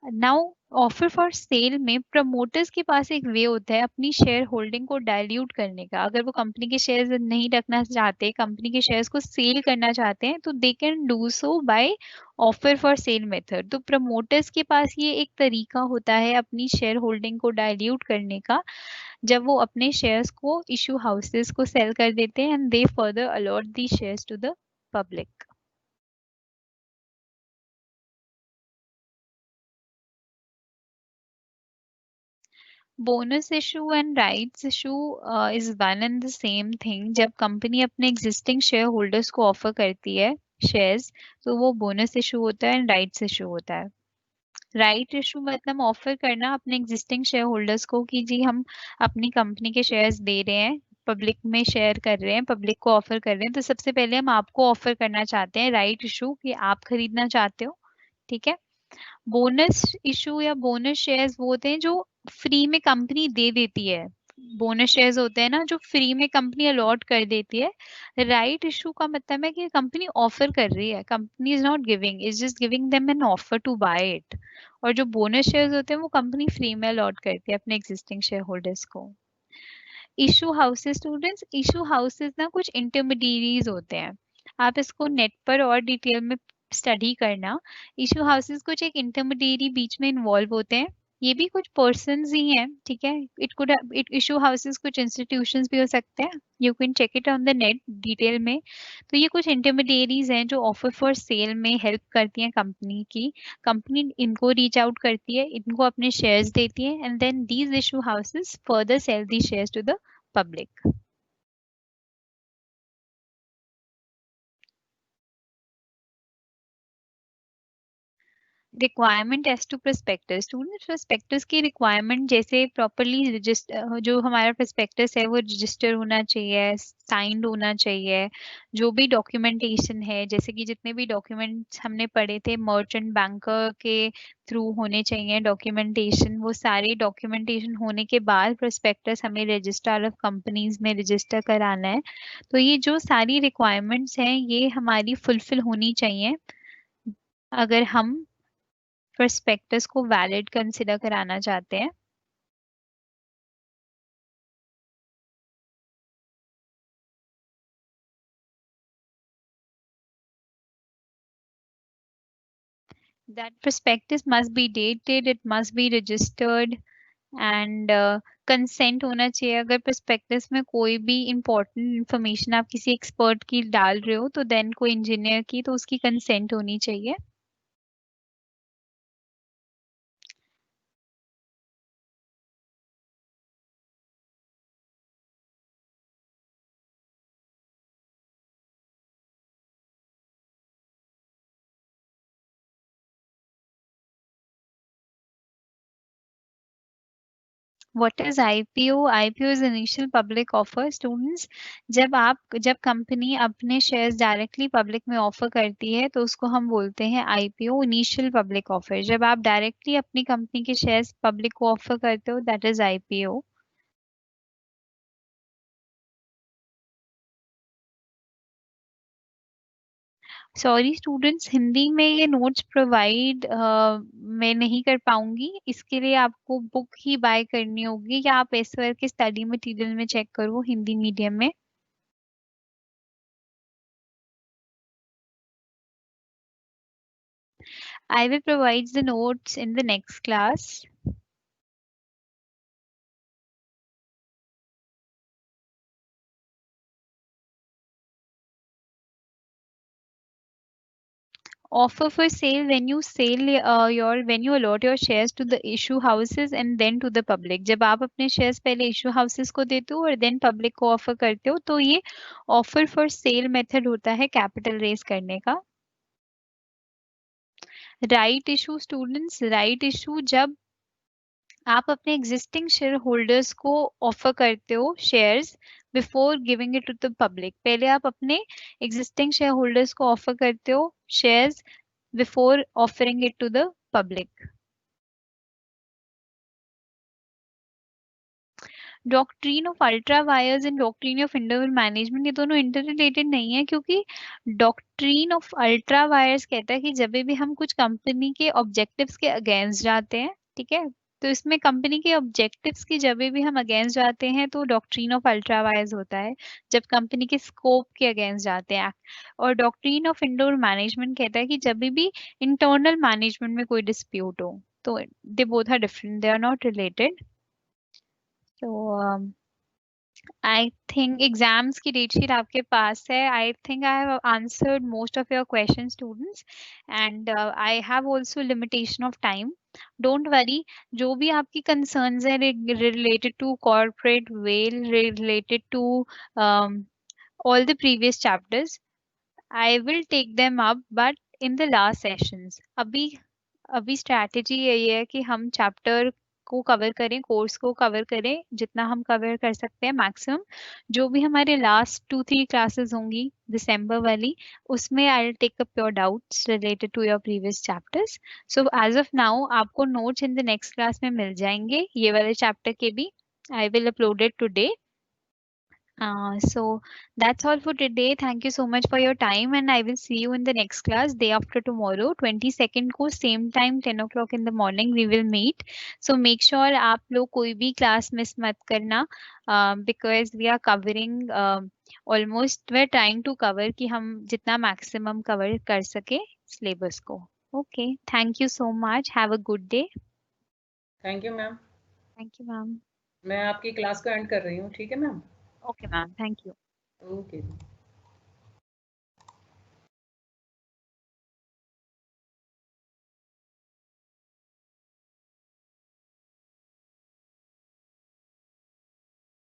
नाउ ऑफर फॉर सेल में प्रमोटर्स के पास एक वे होता है अपनी शेयर होल्डिंग को डाइल्यूट करने का। अगर वो कंपनी के शेयर्स नहीं रखना चाहते, कंपनी के शेयर्स को सेल करना चाहते हैं, तो they can do so by offer for sale method. तो प्रमोटर्स के पास ये एक तरीका होता है अपनी शेयर होल्डिंग को डाइल्यूट करने का, जब वो अपने शेयर्स को इशू हाउसेस को सेल कर देते हैं and they further allot the shares to the public. Bonus issue and rights issue is one and the same thing. जब कंपनी अपने एग्जिस्टिंग शेयर होल्डर्स को ऑफर करती है शेयर्स, तो वो बोनस इशू होता है एंड राइट्स इशू होता है। राइट इशू मतलब ऑफर करना अपने एग्जिस्टिंग शेयर होल्डर्स को कि जी हम अपनी कंपनी के शेयर्स दे रहे हैं, पब्लिक में शेयर कर रहे हैं, पब्लिक को ऑफर कर रहे हैं, तो सबसे पहले हम आपको ऑफर करना चाहते हैं। राइट इशू कि आप खरीदना चाहते हो, ठीक है। बोनस इशू या बोनस शेयर्स वो होते हैं जो फ्री में कंपनी दे देती है। बोनस शेयर्स होते हैं ना जो फ्री में कंपनी अलॉट कर देती है। राइट इशू का मतलब है कि कंपनी ऑफर कर रही है, company is not giving, is just giving them an offer to buy it. और जो बोनस शेयर्स होते हैं वो कंपनी फ्री में अलॉट करती है अपने एग्जिस्टिंग शेयर होल्डर्स को। Issue houses students, issue houses ना कुछ इंटरमीडियरीज होते हैं। आप इसको नेट पर और डिटेल में स्टडी करना। इशू हाउसेस कुछ एक इंटरमीडियरी बीच में इन्वॉल्व होते हैं। ये भी कुछ पर्सन्स ही हैं, ठीक है। It could it issue houses कुछ इंस्टीट्यूशंस भी हो सकते हैं। You can check it on the net detail में। तो ये कुछ इंटरमीडियरीज हैं जो ऑफर फॉर सेल में हेल्प करती हैं कंपनी की। कंपनी इनको रीच आउट करती है, इनको अपने शेयर्स देती है and then these issue houses further sale the shares to the public. Requirement as to prospectus student, prospectus की रिक्वायरमेंट जैसे प्रॉपरली रजिस्टर, जो हमारा प्रोस्पेक्टस है वो रजिस्टर होना चाहिए, साइंड होना चाहिए। जो भी डॉक्यूमेंटेशन है, जैसे कि जितने भी डॉक्यूमेंट्स हमने पढ़े थे मर्चेंट बैंकर के थ्रू होने चाहिए डॉक्यूमेंटेशन, वो सारे डॉक्यूमेंटेशन होने के बाद प्रोस्पेक्टस हमें रजिस्ट्रार ऑफ कंपनीज में रजिस्टर कराना है। तो ये जो सारी रिक्वायरमेंट्स हैं ये हमारी फुलफिल होनी चाहिए अगर हम प्रोस्पेक्टस को वैलिड कंसिडर कराना चाहते हैं। That prospectus must be dated, it must be registered and consent होना चाहिए। अगर प्रोस्पेक्टस में कोई भी इंपॉर्टेंट इंफॉर्मेशन आप किसी एक्सपर्ट की डाल रहे हो तो देन कोई इंजीनियर की, तो उसकी कंसेंट होनी चाहिए। What is IPO? IPO is initial public offer students. जब कंपनी अपने शेयर्स डायरेक्टली पब्लिक में ऑफर करती है तो उसको हम बोलते हैं आईपीओ, इनिशियल पब्लिक ऑफर। जब आप डायरेक्टली अपनी कंपनी के शेयर्स पब्लिक को ऑफर करते हो that is IPO. Sorry students, Hindi में ये नोट्स प्रोवाइड मैं नहीं कर पाऊंगी, इसके लिए आपको बुक ही बाय करनी होगी या आप एसवार के स्टडी मटेरियल में चेक करो हिंदी मीडियम में। I will provide the notes in the next class. Offer for sale when you sell your when you allot your shares to the issue houses and then to the public। जब आप अपने shares पहले issue houses को देते हो और then public को offer करते हो तो ये offer for sale method होता है capital raise करने का। Right issue students, right issue जब आप अपने एग्जिस्टिंग शेयर होल्डर्स को ऑफर करते हो shares before giving it to the public. पहले आप अपने एग्जिस्टिंग शेयर होल्डर्स को ऑफर करते हो shares before offering it to the public. Doctrine of ultra vires and doctrine of interval management ये दोनों इंटर रिलेटेड नहीं है, क्योंकि डॉक्ट्रिन ऑफ अल्ट्रा वायर्स कहता है कि जब भी हम कुछ कंपनी के ऑब्जेक्टिव्स के अगेंस्ट जाते हैं, ठीक है, तो इसमें कंपनी के ऑब्जेक्टिव्स की जब भी हम अगेंस्ट जाते हैं तो डॉक्ट्रिन ऑफ अल्ट्रा वायर्स होता है, जब कंपनी के स्कोप के अगेंस्ट जाते हैं। और डॉक्ट्रिन ऑफ इंडोर मैनेजमेंट कहता है कि जब भी इंटरनल मैनेजमेंट में कोई डिस्प्यूट हो, तो they both are different, they are not related. तो आई थिंक एग्जाम्स की डेट शीट आपके पास है। I think I have answered most of your question students, and I have also limitation of time. Don't worry, जो भी आपकी concerns है related to corporate well, related to all the previous chapters, I will take them up but in the last sessions. अभी अभी strategy यही है कि हम चैप्टर को कवर करें, कोर्स को कवर करें जितना हम कवर कर सकते हैं मैक्सिमम। जो भी हमारे लास्ट 2-3 क्लासेस होंगी दिसंबर वाली, उसमें I will take up your doubts related to your previous chapters. So as of now आपको notes in the next class में मिल जाएंगे, ये वाले चैप्टर के भी। I will upload it today. So that's all for today. Thank you so much for your time, and I will see you in the next class day after tomorrow, 22nd को same time 10 o'clock in the morning we will meet. So make sure आप लोग कोई भी class miss मत करना, because we are covering almost we're trying to cover कि हम जितना maximum cover कर सके syllabus को. Okay, thank you so much. Have a good day.
Thank you ma'am.
Thank you, ma'am.
मैं आपकी क्लास को एंड कर रही हूँ, ठीक है ma'am?
Okay, ma'am. Thank you.
Okay.